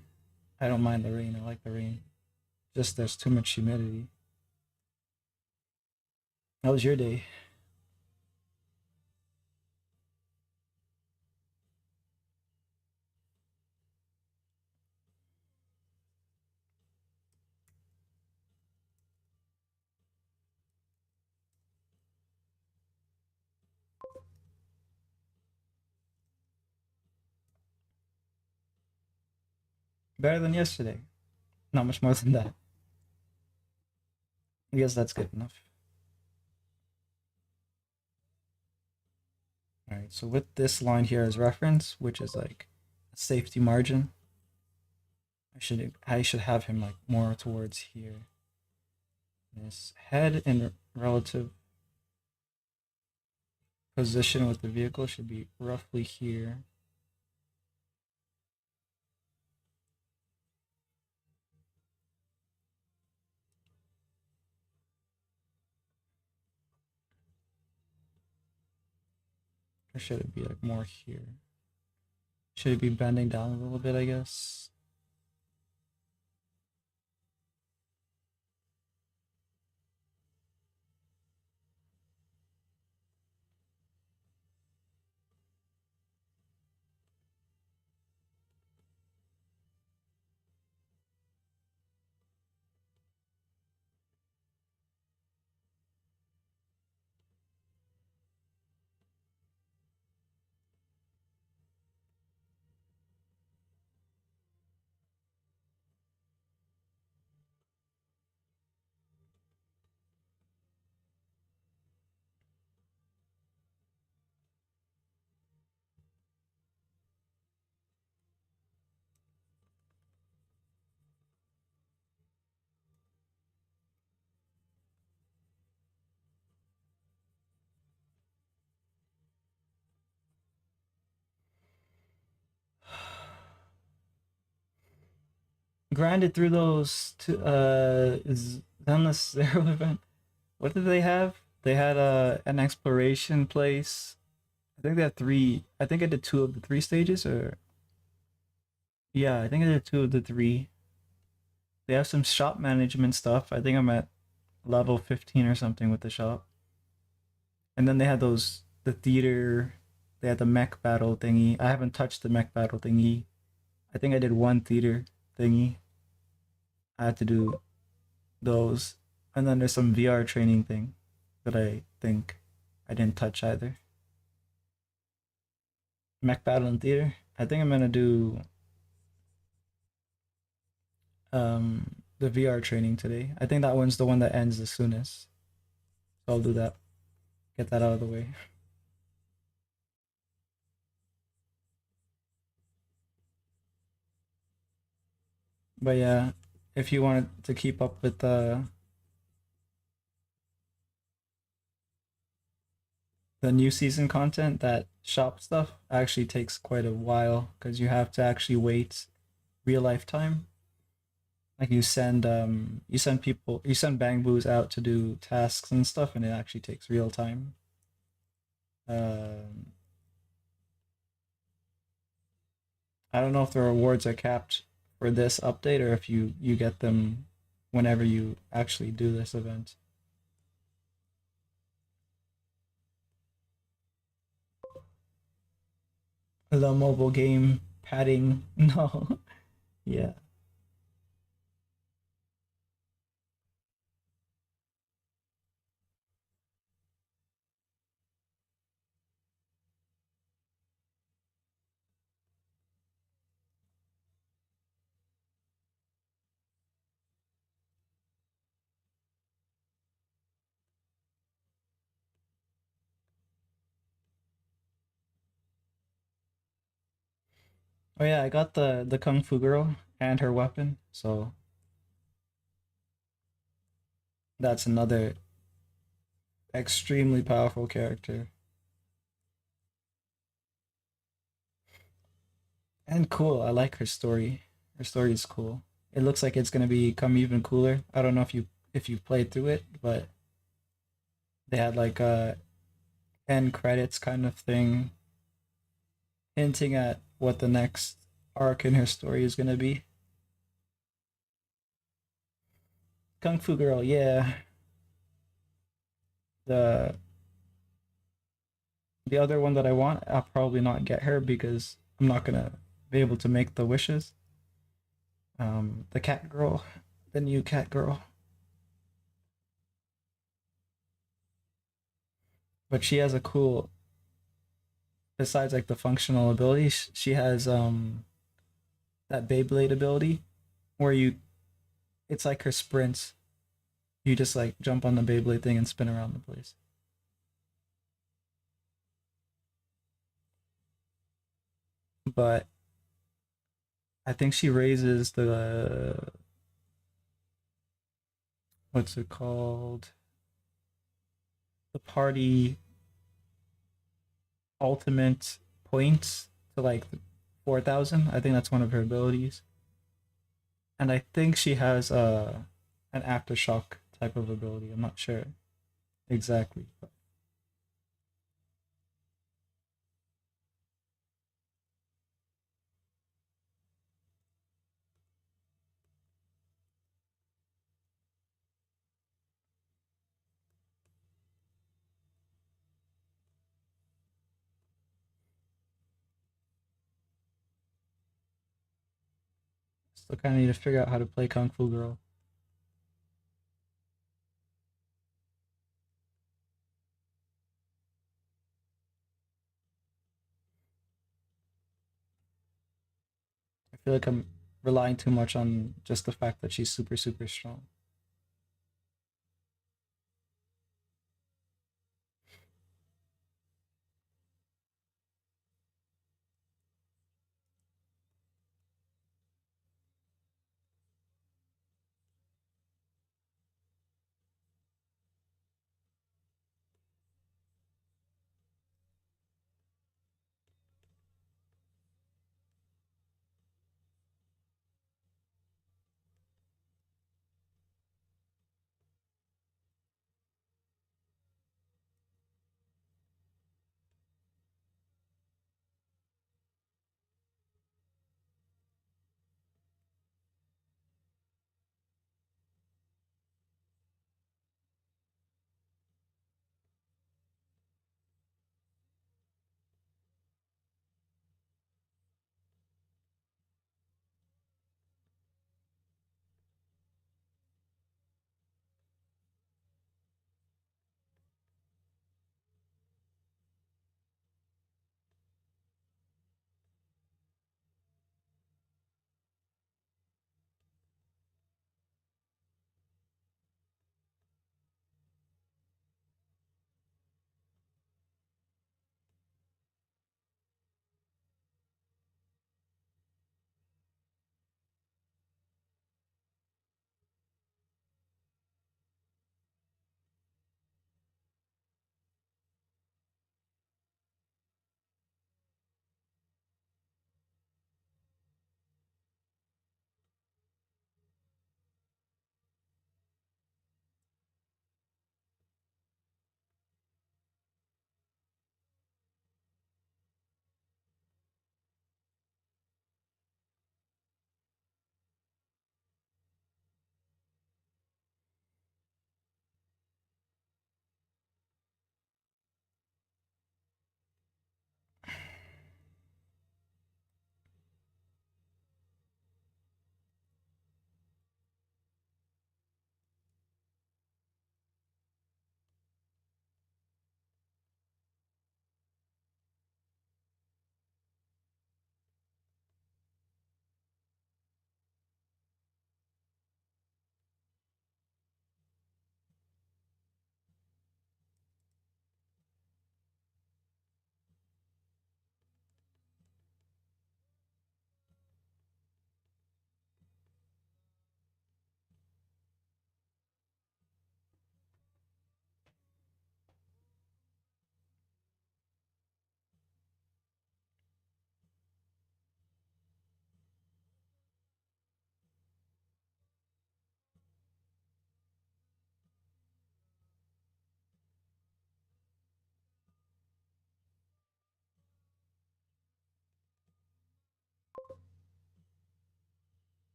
I don't mind the rain. I like the rain. Just there's too much humidity. How was your day? Better than yesterday. Not much more than that. I guess that's good enough. All right, so with this line here as reference, which is like a safety margin, I should have him like more towards here. His head in relative position with the vehicle should be roughly here. Or should it be like more here? Should it be bending down a little bit, I guess? Grinded through those two, Zenless Zero event. What did they have? They had an exploration place. I think they had three. I think I did two of the three stages, or yeah, I think I did two of the three. They have some shop management stuff. I think I'm at level 15 or something with the shop. And then they had the theater. They had the mech battle thingy. I haven't touched the mech battle thingy. I think I did one theater thingy. I had to do those. And then there's some VR training thing that I think I didn't touch either. Mech battle and theater. I think I'm gonna do the VR training today. I think that one's the one that ends the soonest. So I'll do that. Get that out of the way. But yeah, if you wanted to keep up with the new season content, that shop stuff actually takes quite a while because you have to actually wait real life time. Like you send bang boos out to do tasks and stuff, and it actually takes real time. Um, I don't know if the rewards are capped for this update or if you get them whenever you actually do this event. The mobile game padding, no, yeah. Oh yeah, I got the kung fu girl and her weapon, so that's another extremely powerful character. And cool. I like her story. Her story is cool. It looks like it's gonna become even cooler. I don't know if you played through it, but They had like a end credits kind of thing, hinting at what the next arc in her story is gonna be. Kung Fu Girl, yeah. The the other one that I want, I'll probably not get her because I'm not gonna be able to make the wishes. The cat girl, the new cat girl, but she has a cool. Besides like the functional ability, she has that Beyblade ability where you, it's like her sprints. You just like jump on the Beyblade thing and spin around the place. But I think she raises the, what's it called? The party ultimate points to like 4,000. I think that's one of her abilities. And I think she has an aftershock type of ability. I'm not sure exactly. But still kind of need to figure out how to play Kung Fu Girl. I feel like I'm relying too much on just the fact that she's super super strong.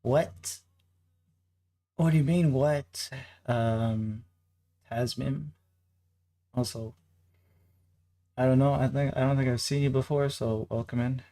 What? What do you mean, what? Tasmin. Also, I don't know. I don't think I've seen you before, so welcome in.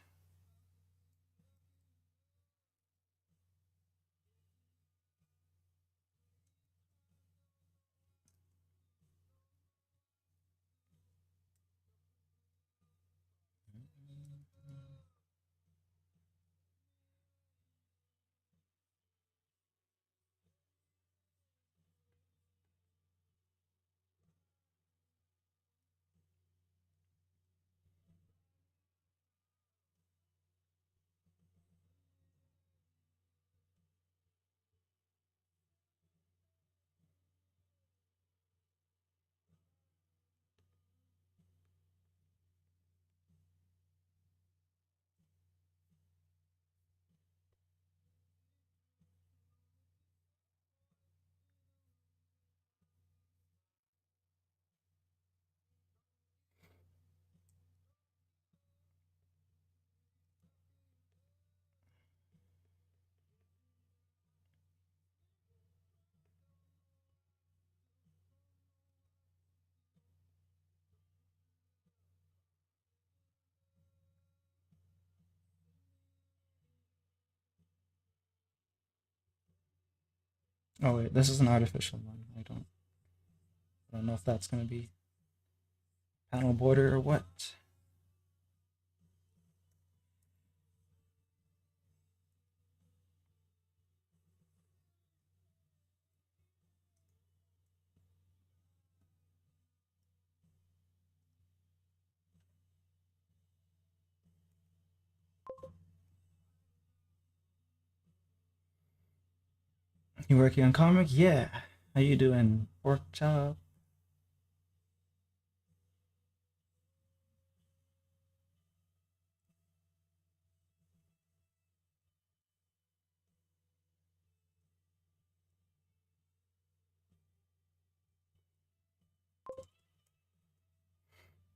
Oh wait, this is an artificial one. I don't know if that's gonna be panel border or what. You working on comic? Yeah. How you doing? Pork chop.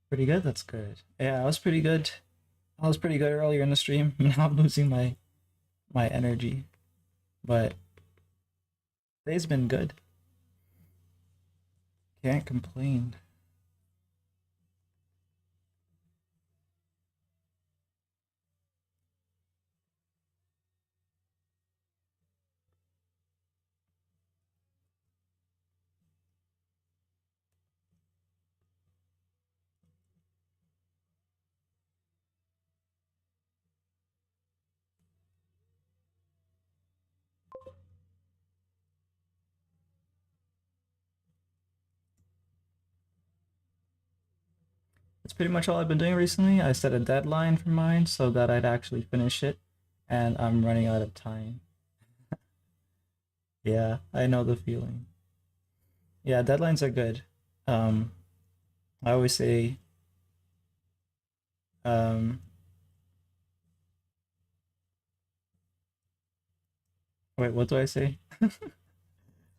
Pretty good. That's good. Yeah, I was pretty good. I was pretty good earlier in the stream. Now I'm losing my energy, but today's been good. Can't complain. That's pretty much all I've been doing recently. I set a deadline for mine so that I'd actually finish it, and I'm running out of time. Yeah, I know the feeling. Yeah, deadlines are good. Um, I always say, um, wait, what do I say?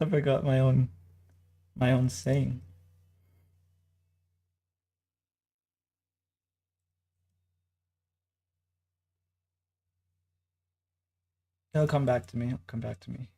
I forgot my own saying. It'll come back to me. It'll come back to me.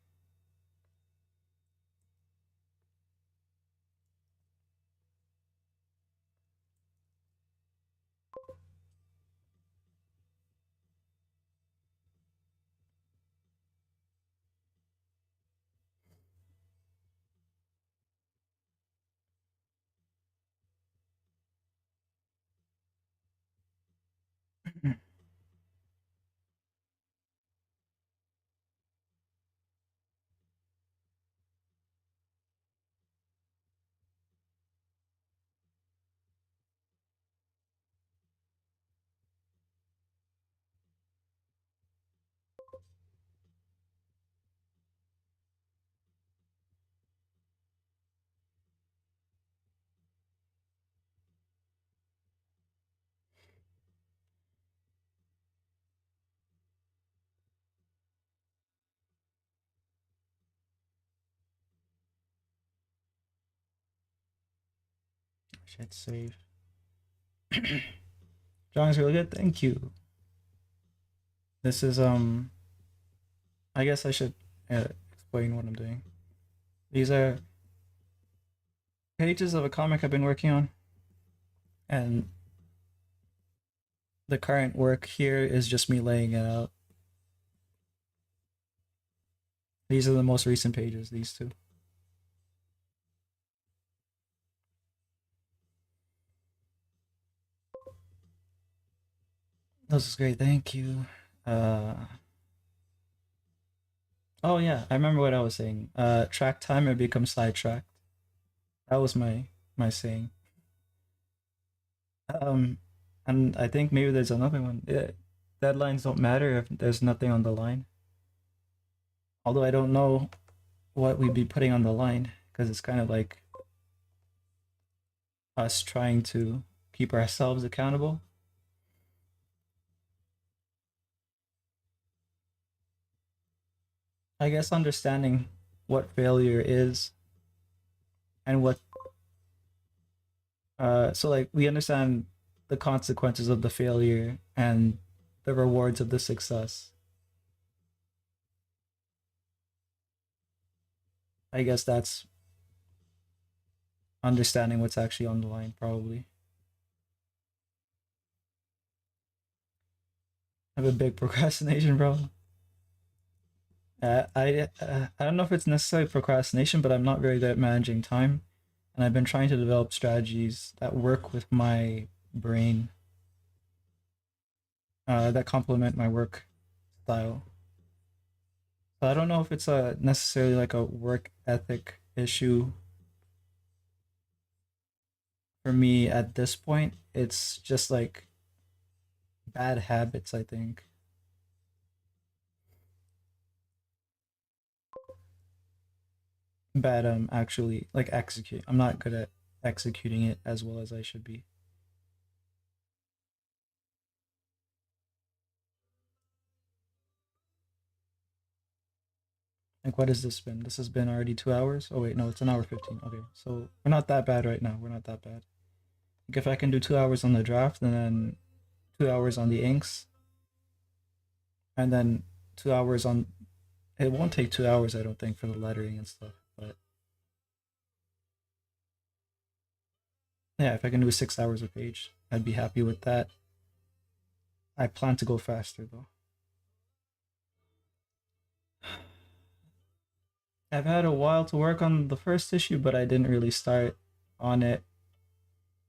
Shit, save. Drawing's really good. Thank you. This is I guess I should explain what I'm doing. These are pages of a comic I've been working on, and the current work here is just me laying it out. These are the most recent pages, these two. This is great, thank you. Uh, oh yeah, I remember what I was saying. Track time or become sidetracked. That was my saying. Um, and I think maybe there's another one. Deadlines don't matter if there's nothing on the line. Although I don't know what we'd be putting on the line because it's kind of like us trying to keep ourselves accountable. I guess understanding what failure is and what so like we understand the consequences of the failure and the rewards of the success. I guess that's understanding what's actually on the line probably. I have a big procrastination problem. I don't know if it's necessarily procrastination, but I'm not very good at managing time, and I've been trying to develop strategies that work with my brain, that complement my work style. So I don't know if it's a necessarily like a work ethic issue for me at this point. It's just like bad habits, I think. Bad actually like execute. I'm not good at executing it as well as I should be. Like, what has this been? This has been already 2 hours. Oh wait, no, it's an hour 15. Okay, so we're not that bad right now. We're not that bad. Like, if I can do 2 hours on the draft and then 2 hours on the inks, and then 2 hours on, it won't take 2 hours, I don't think, for the lettering and stuff. But yeah, if I can do 6 hours a page, I'd be happy with that. I plan to go faster though. I've had a while to work on the first issue, but I didn't really start on it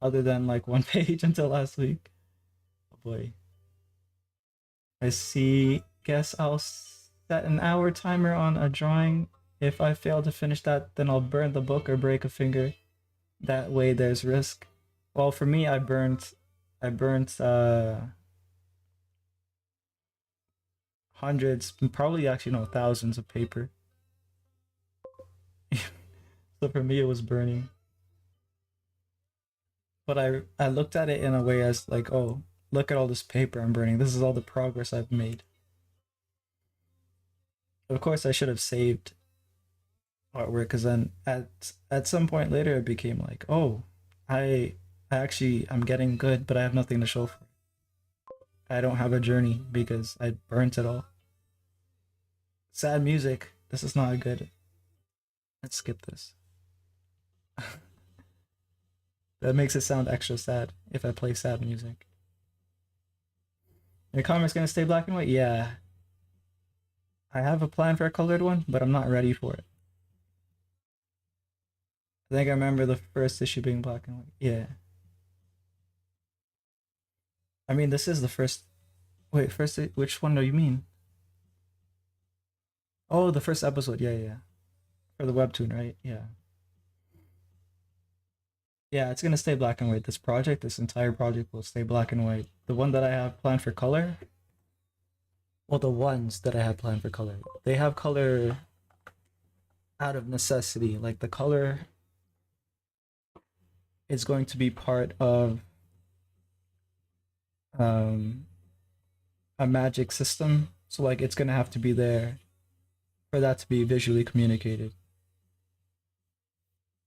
other than like one page until last week. Oh boy. I see. Guess I'll set an hour timer on a drawing. If I fail to finish that, then I'll burn the book or break a finger. That way there's risk. Well, for me, I burnt hundreds, probably actually no thousands of paper. So for me, it was burning. But I looked at it in a way as like, oh, look at all this paper I'm burning. This is all the progress I've made. Of course, I should have saved artwork because then at some point later it became like, oh, I I actually I'm getting good, but I have nothing to show for it. I don't have a journey because I burnt it all. Sad music. This is not good. Let's skip this. That makes it sound extra sad if I play sad music. Your comic's gonna stay black and white? Yeah. I have a plan for a colored one, but I'm not ready for it. I think I remember the first issue being black and white. Yeah. I mean, this is the first. Wait, first. Which one do you mean? Oh, the first episode. Yeah, yeah. For the webtoon, right? Yeah. Yeah, it's gonna stay black and white. This entire project will stay black and white. The one that I have planned for color, well, the ones that I have planned for color, they have color out of necessity. Like the color is going to be part of um, a magic system. So like it's gonna have to be there for that to be visually communicated.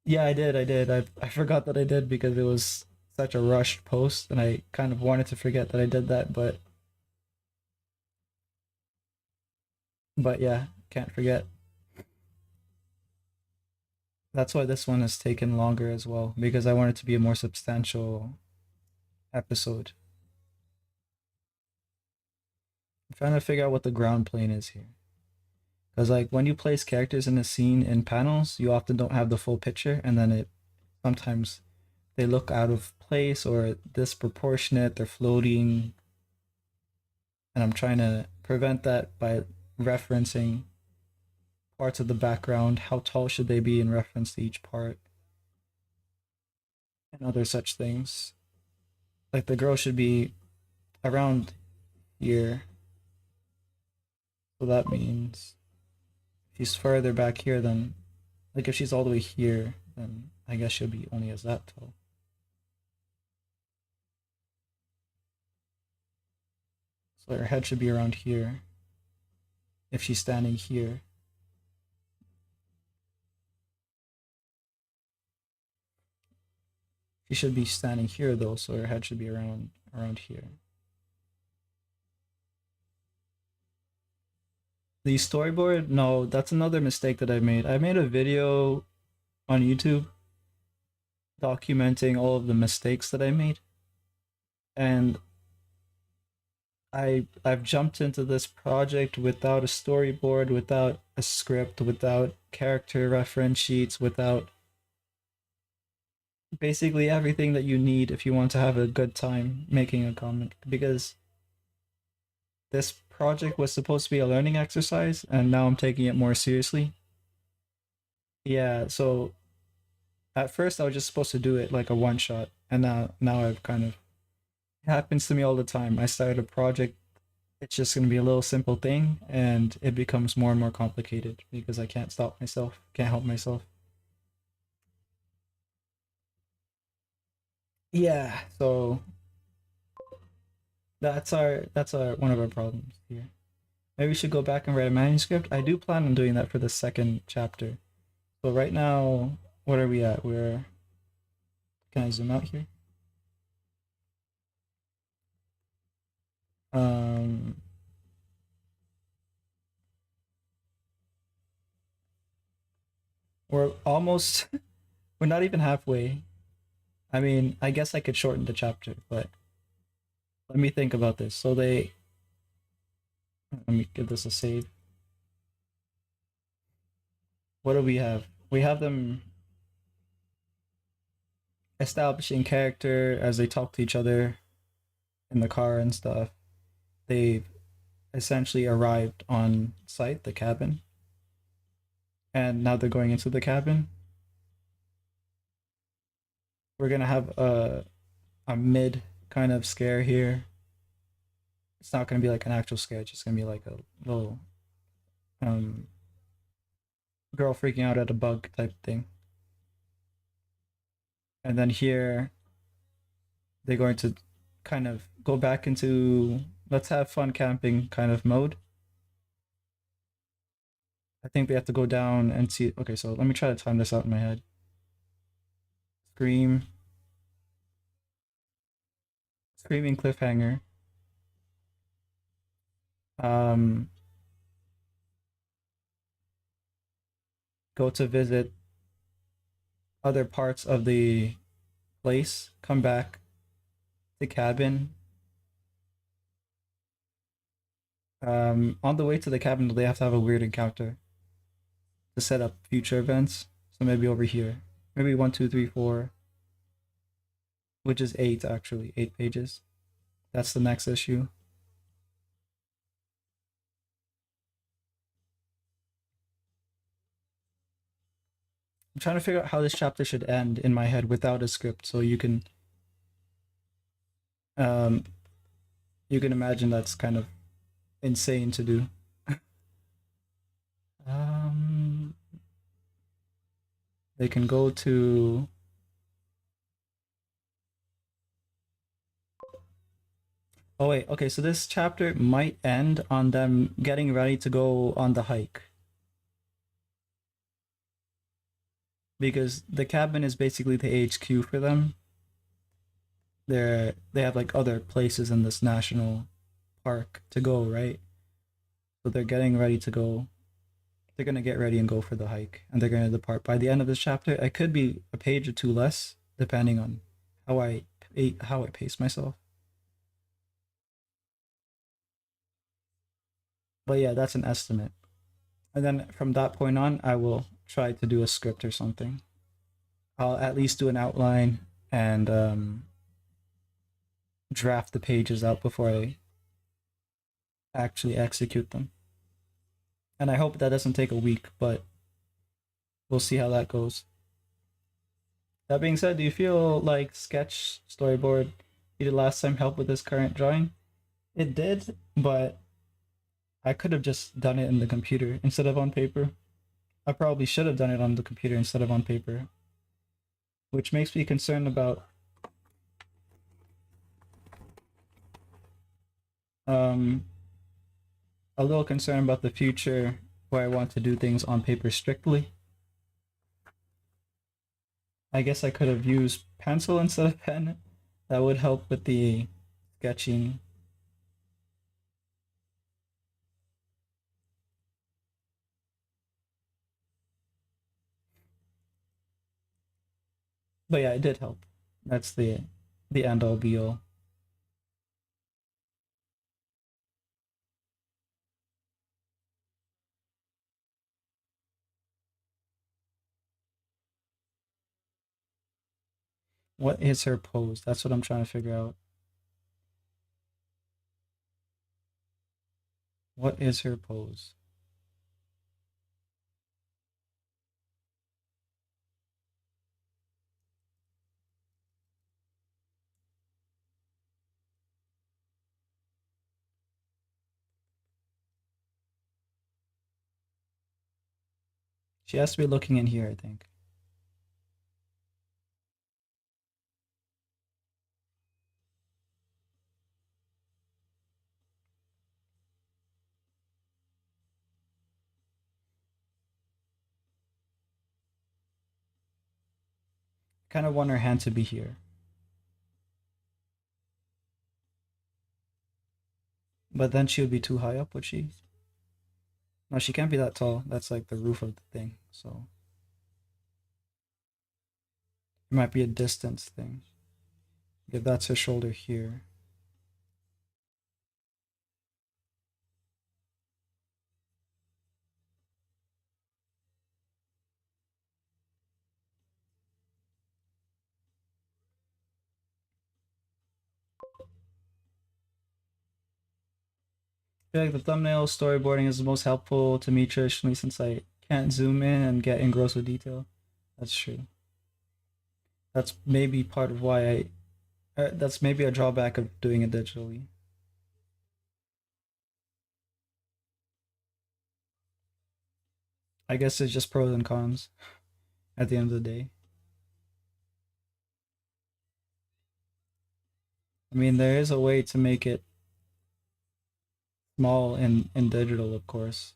Yeah, I did. I did. I forgot that I did because it was such a rushed post, and I kind of wanted to forget that I did that. But But yeah, can't forget. That's why this one has taken longer as well, because I want it to be a more substantial episode. I'm trying to figure out what the ground plane is here. Because like when you place characters in a scene in panels, you often don't have the full picture, and then it sometimes they look out of place or disproportionate, they're floating, and I'm trying to prevent that by referencing parts of the background, how tall should they be in reference to each part, and other such things. Like the girl should be around here, so that means if she's further back here, then like if she's all the way here, then I guess she'll be only as that tall. So her head should be around here if she's standing here. She should be standing here though, so her head should be around here. The storyboard, no, that's another mistake that I made. I made a video on YouTube documenting all of the mistakes that I made. And I've jumped into this project without a storyboard, without a script, without character reference sheets, without basically everything that you need if you want to have a good time making a comic, because this project was supposed to be a learning exercise and now I'm taking it more seriously. Yeah, so at first I was just supposed to do it like a one shot, and now I've kind of, it happens to me all the time. I started a project, it's just going to be a little simple thing and it becomes more and more complicated because I can't stop myself, can't help myself. Yeah, so that's our one of our problems here. Maybe we should go back and write a manuscript. I do plan on doing that for the second chapter. So right now, what are we at? We're, can I zoom out here? Um, we're almost, we're not even halfway. I mean, I guess I could shorten the chapter, but let me think about this. So they, let me give this a save. What do we have? We have them establishing character as they talk to each other in the car and stuff. They've essentially arrived on site, the cabin, and now they're going into the cabin. We're gonna have a mid kind of scare here. It's not gonna be like an actual scare, it's just gonna be like a little um girl freaking out at a bug type thing. And then here they're going to kind of go back into let's have fun camping kind of mode. I think we have to go down and see. Okay, so let me try to time this out in my head. Scream, screaming cliffhanger. Um, go to visit other parts of the place. Come back to cabin. On the way to the cabin, they have to have a weird encounter to set up future events. So maybe over here, maybe one, two, three, four, which is eight actually, 8 pages. That's the next issue. I'm trying to figure out how this chapter should end in my head without a script, so um you can imagine that's kind of insane to do. um, they can go to. Oh wait, okay. So this chapter might end on them getting ready to go on the hike, because the cabin is basically the HQ for them. They have like other places in this national park to go, right? So they're getting ready to go. They're gonna get ready and go for the hike, and they're gonna depart. By the end of this chapter, I could be a page or two less, depending on how I pace myself. But yeah, that's an estimate. And then from that point on, I will try to do a script or something. I'll at least do an outline and draft the pages out before I actually execute them. And I hope that doesn't take a week, but we'll see how that goes. That being said, do you feel like sketch, storyboard, you did last time help with this current drawing? It did, but I could have just done it in the computer instead of on paper. I probably should have done it on the computer instead of on paper, which makes me concerned about um a little concerned about the future where I want to do things on paper strictly. I guess I could have used pencil instead of pen. That would help with the sketching. But yeah, it did help. That's the end all be all. What is her pose? That's what I'm trying to figure out. What is her pose? She has to be looking in here, I think. I kind of want her hand to be here. But then she would be too high up, would she? No, she can't be that tall. That's like the roof of the thing. So it might be a distance thing. If that's her shoulder here. I feel like the thumbnail storyboarding is the most helpful to me traditionally since I can't zoom in and get engrossed with detail. That's true. That's maybe part of why that's maybe a drawback of doing it digitally. I guess it's just pros and cons at the end of the day. I mean, there is a way to make it small in digital, of course.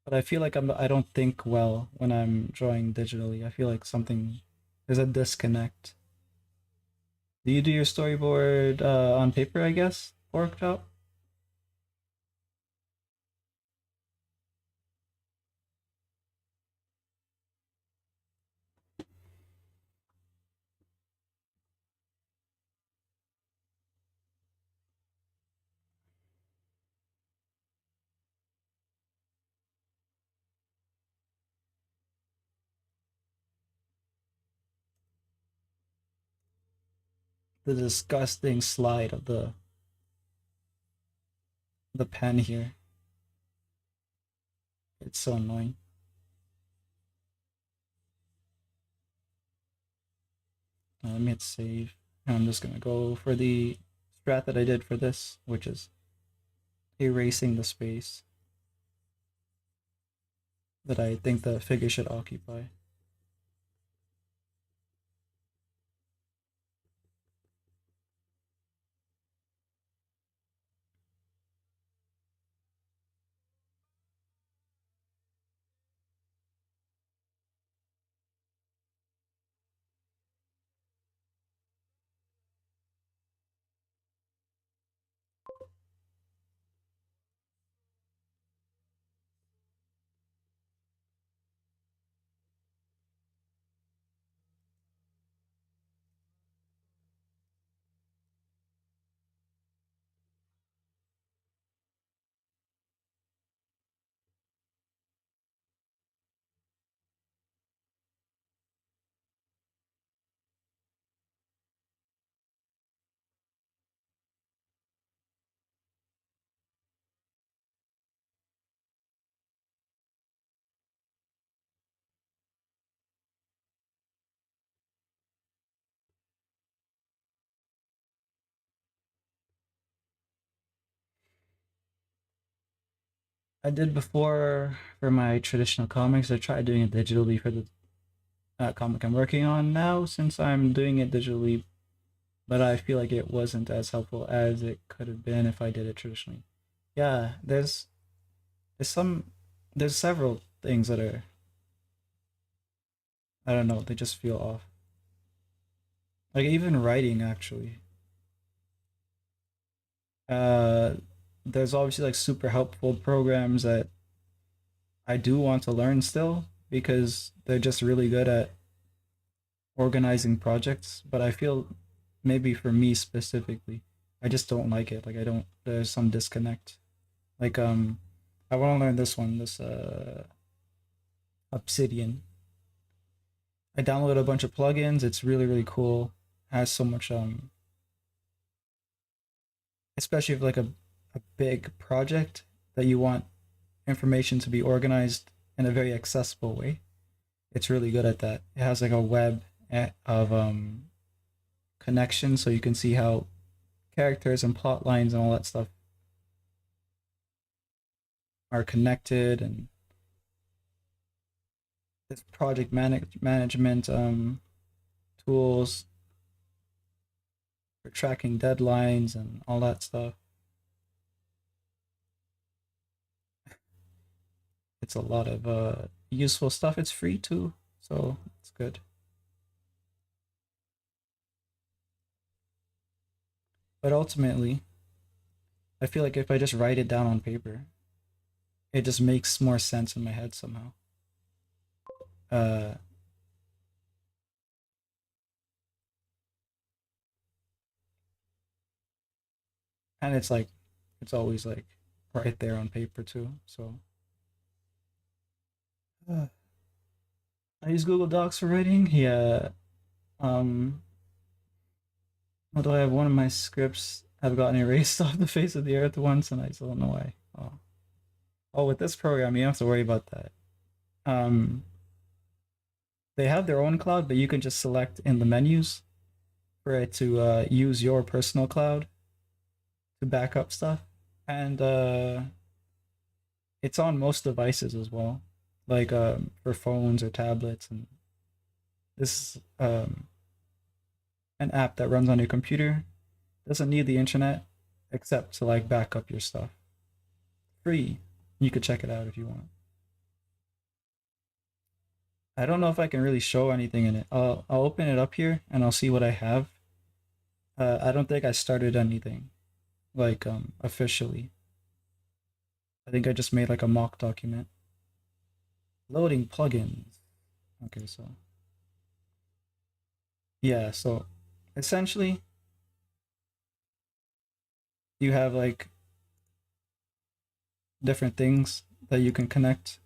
But I feel like I don't think well when I'm drawing digitally. I feel like something there's a disconnect. Do you do your storyboard on paper, I guess? Workshop? The disgusting slide of the pen here. It's so annoying. Let me hit save. And I'm just gonna go for the strat that I did for this, which is erasing the space that I think the figure should occupy. I did before for my traditional comics. I tried doing it digitally for the comic I'm working on now, since I'm doing it digitally, but I feel like it wasn't as helpful as it could have been if I did it traditionally. Yeah, there's some there's several things that are, I don't know, they just feel off. Like even writing actually. Uh there's obviously like super helpful programs that I do want to learn still because they're just really good at organizing projects, but I feel maybe for me specifically, I just don't like it. Like I don't, there's some disconnect. Like I want to learn this one, this Obsidian. I downloaded a bunch of plugins. It's really really cool. Has so much especially if like a big project that you want information to be organized in a very accessible way. It's really good at that. It has like a web of connections so you can see how characters and plot lines and all that stuff are connected, and this project management tools for tracking deadlines and all that stuff. It's a lot of useful stuff. It's free too, so it's good. But ultimately, I feel like if I just write it down on paper, it just makes more sense in my head somehow. Uh, and it's like, it's always like right there on paper too. So uh, I use Google Docs for writing. Yeah. Um, Although I have one of my scripts have gotten erased off the face of the earth once, and I still don't know why. Oh, with this program, you don't have to worry about that. Um, they have their own cloud, but you can just select in the menus for it to use your personal cloud to back up stuff, and it's on most devices as well, like for phones or tablets. And this is an app that runs on your computer. Doesn't need the internet except to like back up your stuff. Free. You could check it out if you want. I don't know if I can really show anything in it. I'll open it up here and I'll see what I have. I don't think I started anything like officially. I think I just made like a mock document. Loading plugins. Okay, so yeah, so essentially you have like different things that you can connect.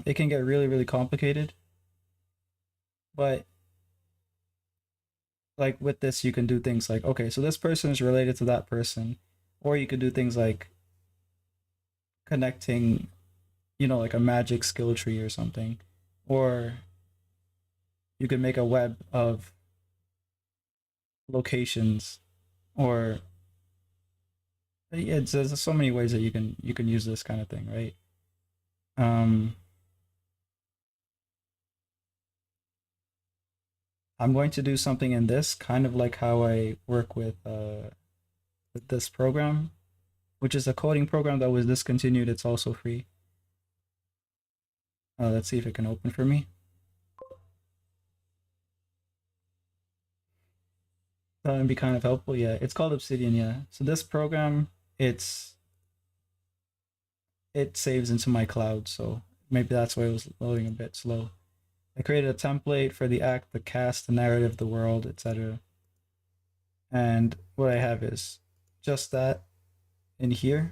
It can get really really complicated, but like with this you can do things like, okay, so this person is related to that person, or you could do things like connecting, like a magic skill tree or something, or you could make a web of locations, or yeah, there's so many ways that you can use this kind of thing, right? Um, I'm going to do something in this kind of like how I work with this program, which is a coding program that was discontinued. It's also free. Let's see if it can open for me. That would be kind of helpful. Yeah, it's called Obsidian. Yeah. So this program, it's it saves into my cloud, so maybe that's why it was loading a bit slow. I created a template for the act, the cast, the narrative, the world, etc. And what I have is just that in here.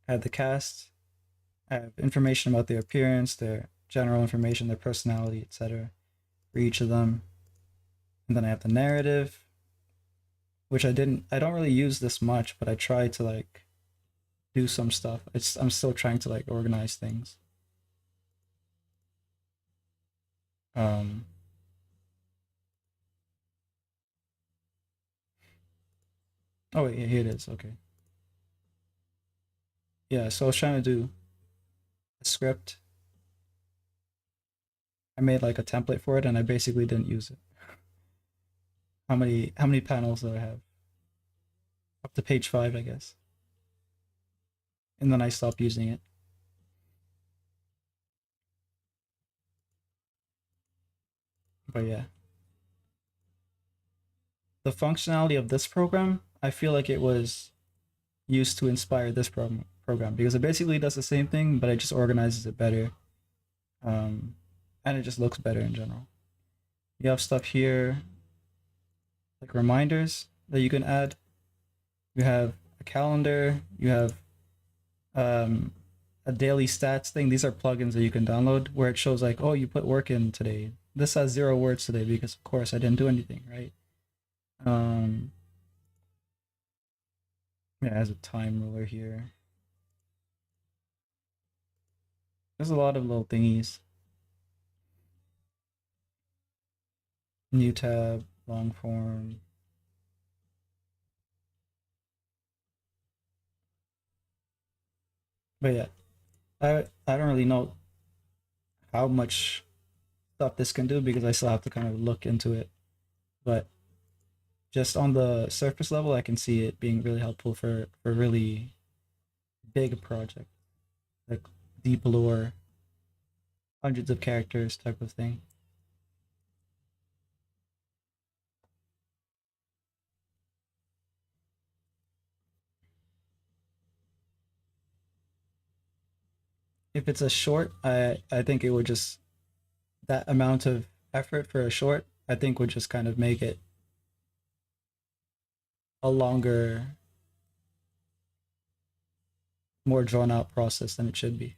I have the cast. I have information about their appearance, their general information, their personality, etc. for each of them. And then I have the narrative, which I don't really use this much, but I try to like do some stuff. I'm still trying to like organize things. Um, oh wait, here it is. Okay. Yeah, so I was trying to do a script. I made like a template for it and I basically didn't use it. How many panels do I have? Up to page 5, I guess. And then I stopped using it. But yeah. The functionality of this program, I feel like it was used to inspire this program because it basically does the same thing, but it just organizes it better. Um, and it just looks better in general. You have stuff here like reminders that you can add. You have a calendar. You have um, a daily stats thing. These are plugins that you can download where it shows like, oh, you put work in today. This has 0 words today because of course I didn't do anything, right? Um, yeah, it has a time ruler here. There's a lot of little thingies. New tab, long form. But yeah, I don't really know how much stuff this can do because I still have to kind of look into it. But just on the surface level, I can see it being really helpful for really big project, like deep lore, hundreds of characters type of thing. If it's a short, I think it would just that amount of effort for a short, I think would just kind of make it a longer, more drawn out process than it should be.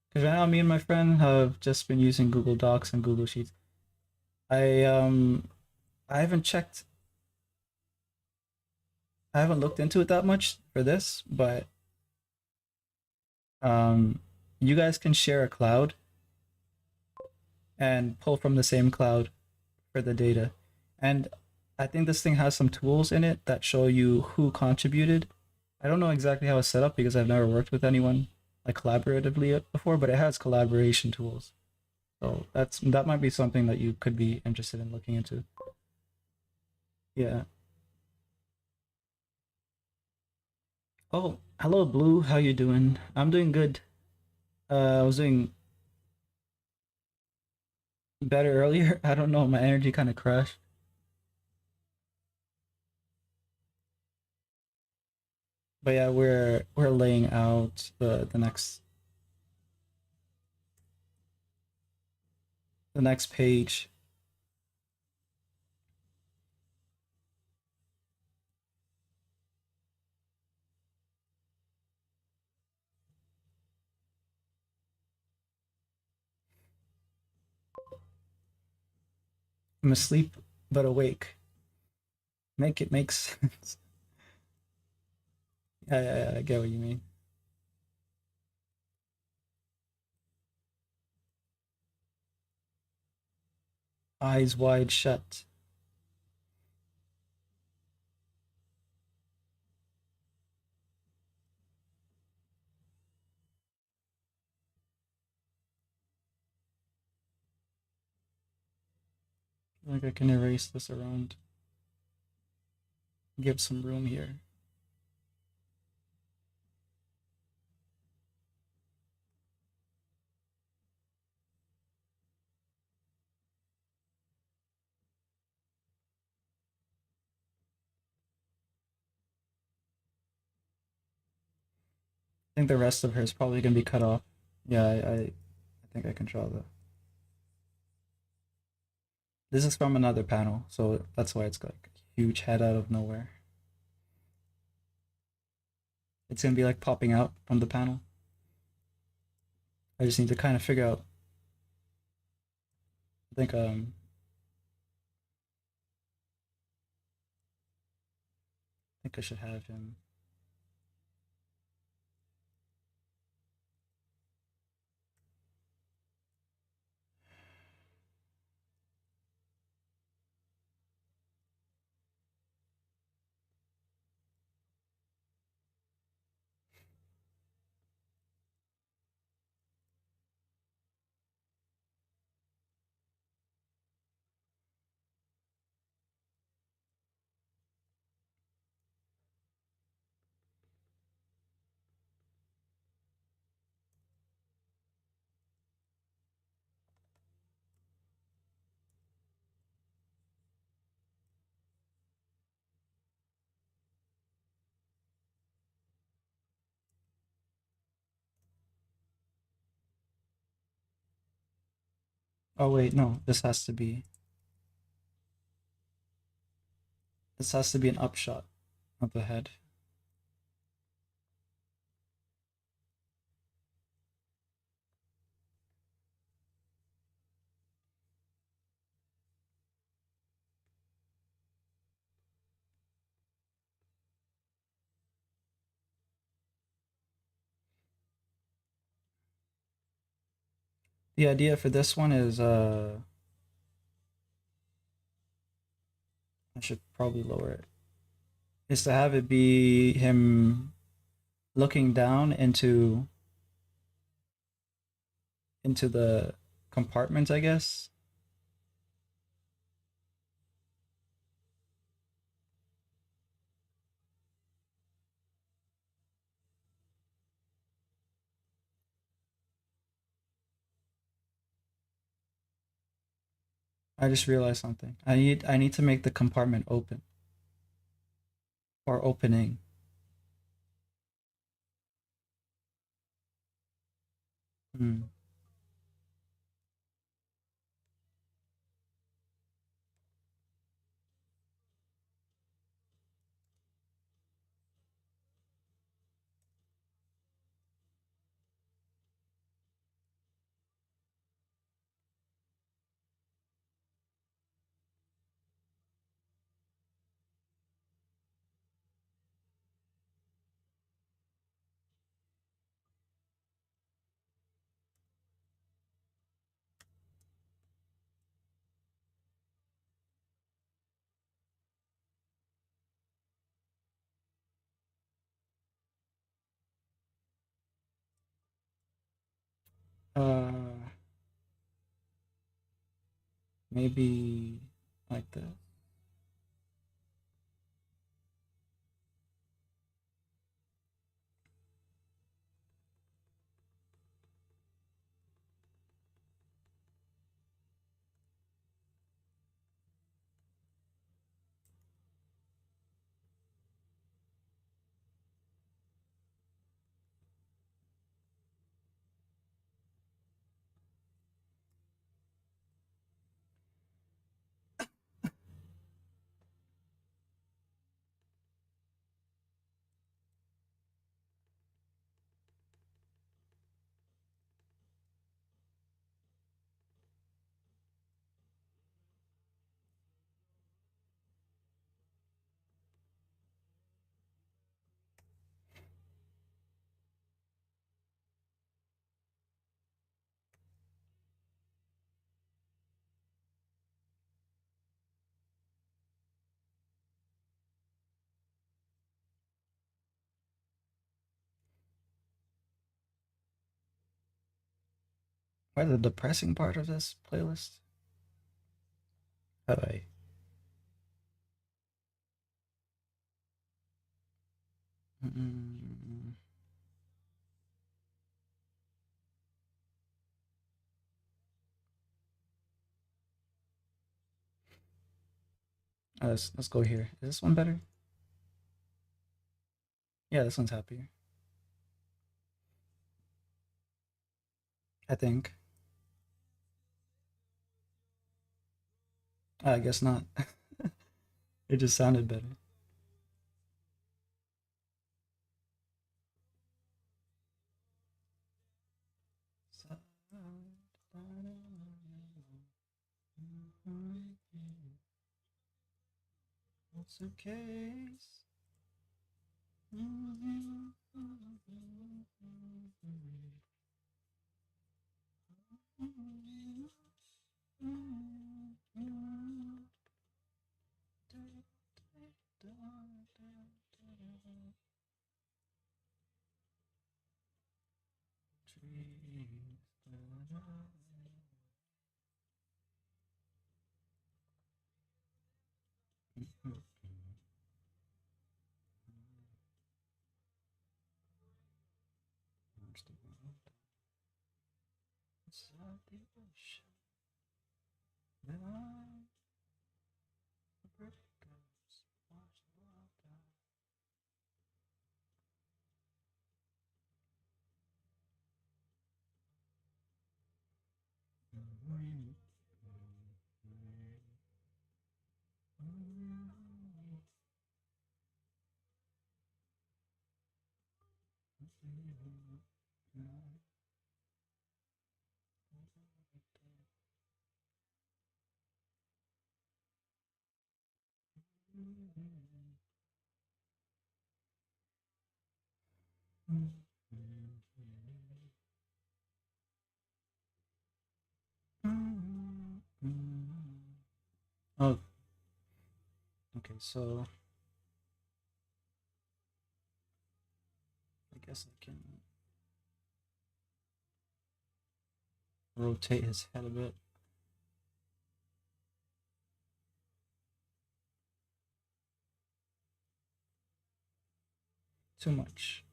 Because right now, me and my friend have just been using Google Docs and Google Sheets. I um I haven't checked, I haven't looked into it that much for this, but um you guys can share a cloud and pull from the same cloud for the data. And I think this thing has some tools in it that show you who contributed. I don't know exactly how it's set up because I've never worked with anyone like collaboratively before, but it has collaboration tools. So that might be something that you could be interested in looking into. Yeah. Oh, hello Blue. How you doing? I'm doing good. I was doing better earlier. I don't know, my energy kind of crashed. But yeah, we're laying out the next page. I'm asleep but awake. Make it make sense. Yeah, I get what you mean. Eyes wide shut. I think I can erase this around. Give some room here. I think the rest of her is probably gonna be cut off. Yeah, I think I can draw that. This is from another panel, so that's why it's got like a huge head out of nowhere. It's gonna be like popping out from the panel. I just need to kind of figure out. I think I should have him. Oh wait, no, this has to be an upshot of the head. The idea for this one is I should probably lower it. Is to have it be him looking down into the compartment, I guess. I just realized something. I need to make the compartment open or opening. Hmm. Uh, maybe like this. Why the depressing part of this playlist? Alright. Mm, let's go here. Is this one better? Yeah, this one's happier. I think. I guess not. It just sounded better. Suitcase. Inside the ocean, there are breakers, wash water. Oh, okay, so I guess I can rotate his head a bit. Too much.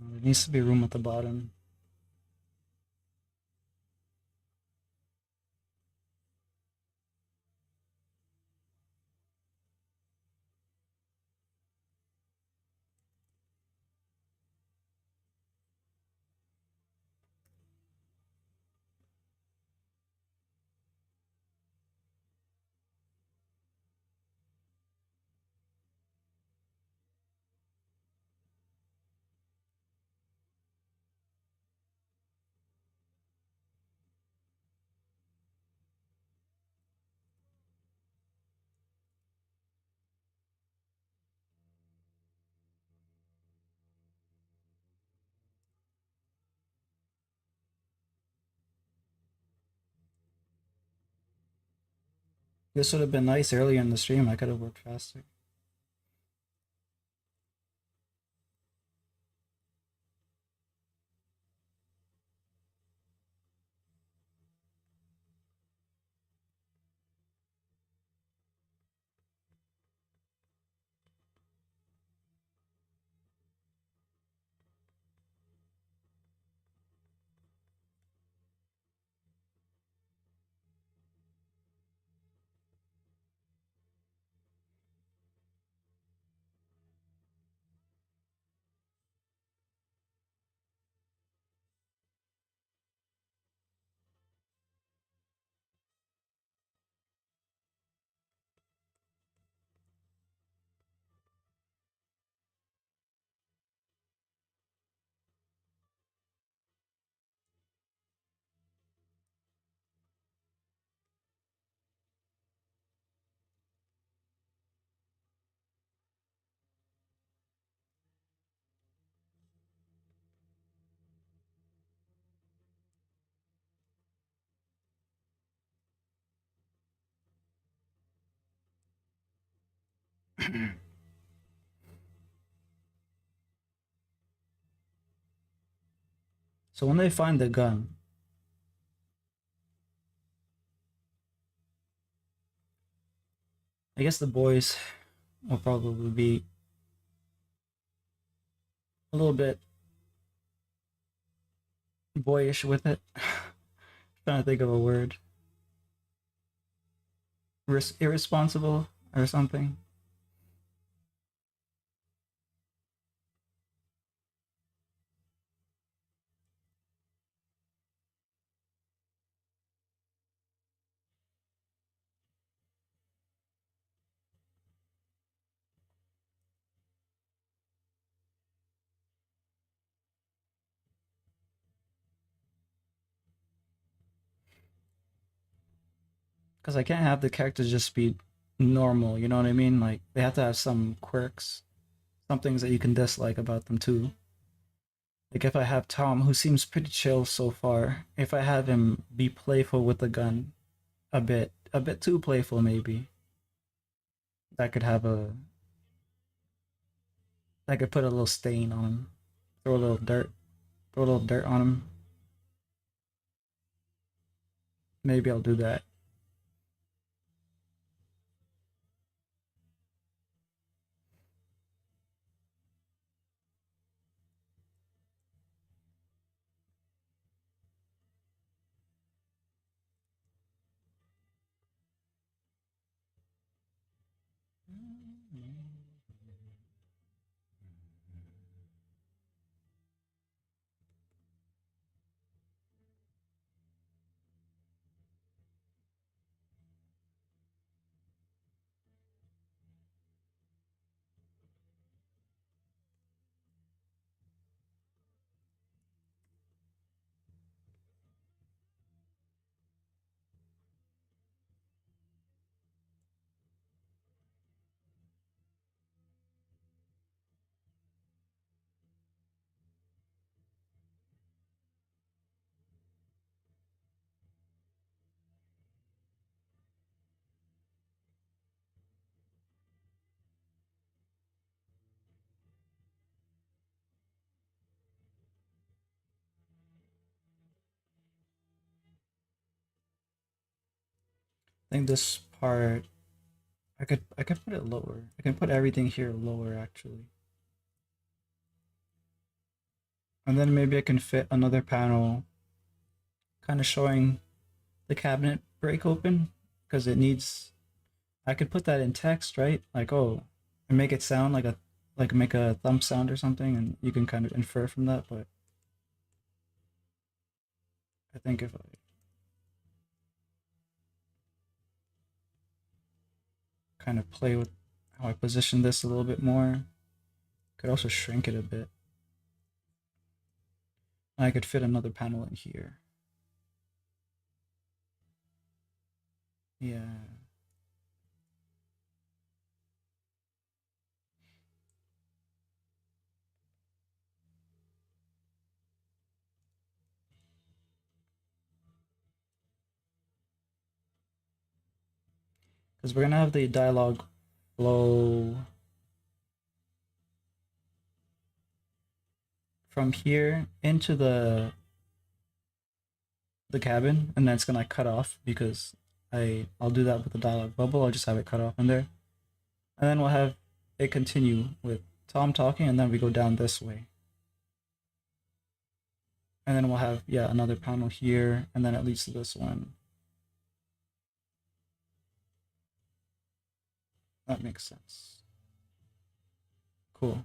There needs to be room at the bottom. This would have been nice earlier in the stream. I could have worked faster. So when they find the gun, I guess the boys will probably be a little bit boyish with it. Trying to think of a word. Irresponsible or something. Because I can't have the characters just be normal, you know what I mean? Like, they have to have some quirks, some things that you can dislike about them too. Like, if I have Tom, who seems pretty chill so far, if I have him be playful with the gun a bit too playful maybe, that could have a, that could put a little stain on him. Throw a little dirt on him. Maybe I'll do that. I think this part I could put it lower. I can put everything here lower actually. And then maybe I can fit another panel kind of showing the cabinet break open because it needs I could put that in text, right? Like, oh, and make it sound like a like make a thumb sound or something and you can kind of infer from that, but I think if I kind of play with how I position this a little bit more, could also shrink it a bit. I could fit another panel in here. Yeah. Because we're gonna have the dialogue flow from here into the cabin, and then it's gonna cut off because I'll do that with the dialogue bubble. I'll just have it cut off in there, and then we'll have it continue with Tom talking, and then we go down this way, and then we'll have yeah another panel here, and then it leads to this one. That makes sense. Cool.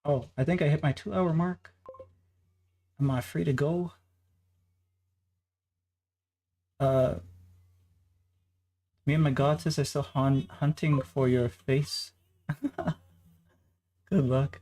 Oh, I think I hit my 2 hour mark. Am I free to go? Uh, Me and my goddess are still hunting for your face. Good luck.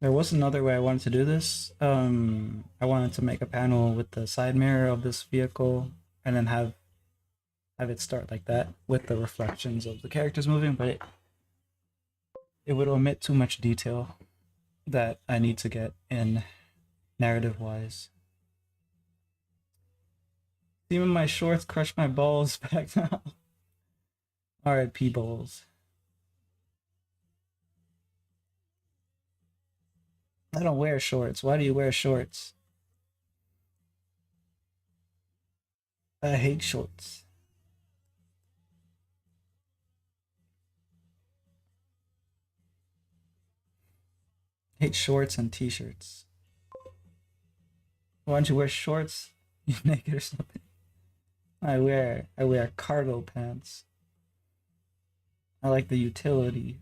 There was another way I wanted to do this. I wanted to make a panel with the side mirror of this vehicle and then have it start like that with the reflections of the characters moving, but it would omit too much detail that I need to get in narrative wise. Even my shorts crush my balls back now. R.I.P. balls. I don't wear shorts. Why do you wear shorts? I hate shorts. I hate shorts and t-shirts. Why don't you wear shorts? You naked or something? I wear cargo pants. I like the utility.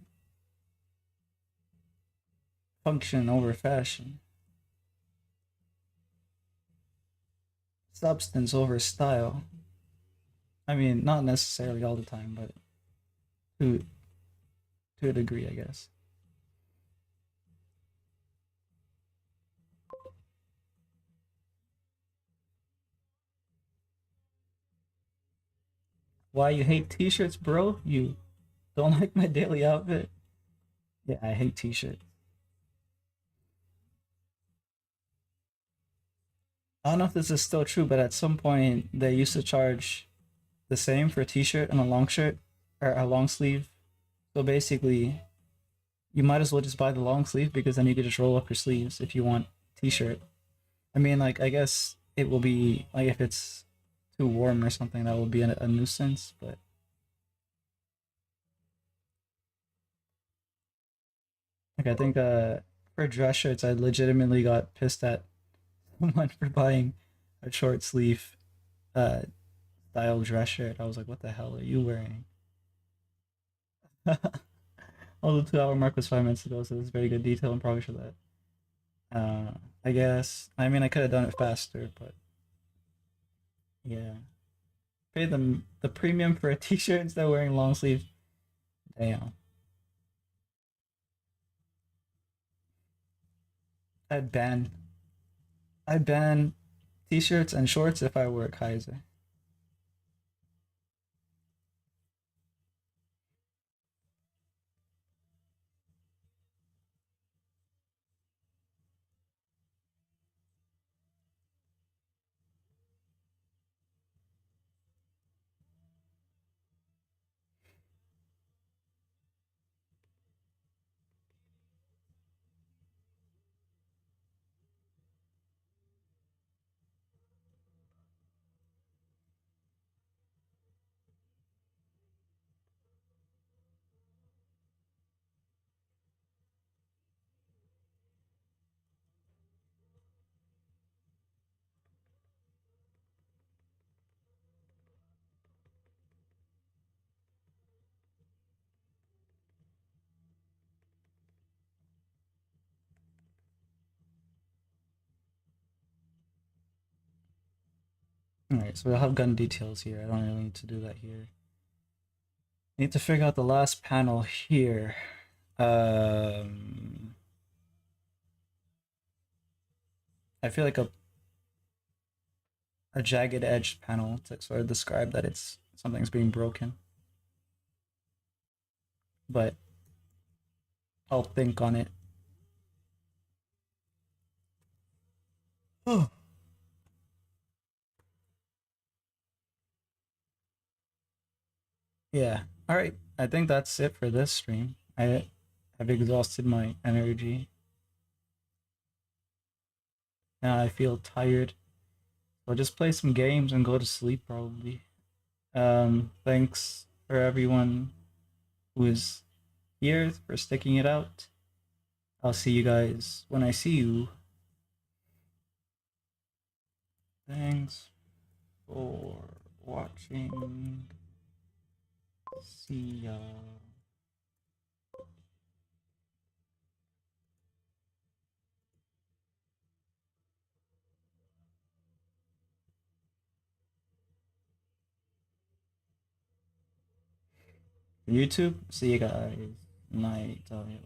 Function over fashion. Substance over style. I mean, not necessarily all the time, but to to a degree, I guess. Why you hate t-shirts, bro? You don't like my daily outfit? Yeah, I hate t-shirts. I don't know if this is still true, but at some point they used to charge the same for a t-shirt and a long shirt or a long sleeve. So basically, you might as well just buy the long sleeve because then you could just roll up your sleeves if you want t-shirt. I mean, like I guess it will be like if it's too warm or something, that will be a nuisance. But like I think for dress shirts, I legitimately got pissed at someone for buying a short sleeve uh style dress shirt. I was like, what the hell are you wearing? Although 2 hour mark was 5 minutes ago, so it's very good detail and progress for that. Uh, I guess. I mean, I could have done it faster, but yeah. Pay them the premium for a t-shirt instead of wearing long sleeve. Damn. I'd ban. I'd ban t-shirts and shorts if I were Kaiser. Alright, so we'll have gun details here. I don't really need to do that here. Need to figure out the last panel here. Um, I feel like a jagged edge panel to sort of describe that it's something's being broken. But I'll think on it. Oh. Yeah. All right. I think that's it for this stream. Have exhausted my energy and I feel tired. I'll just play some games and go to sleep probably. Thanks for everyone who is here for sticking it out. I'll see you guys when I see you. Thanks for watching. See ya. YouTube, see you guys. Night. Night.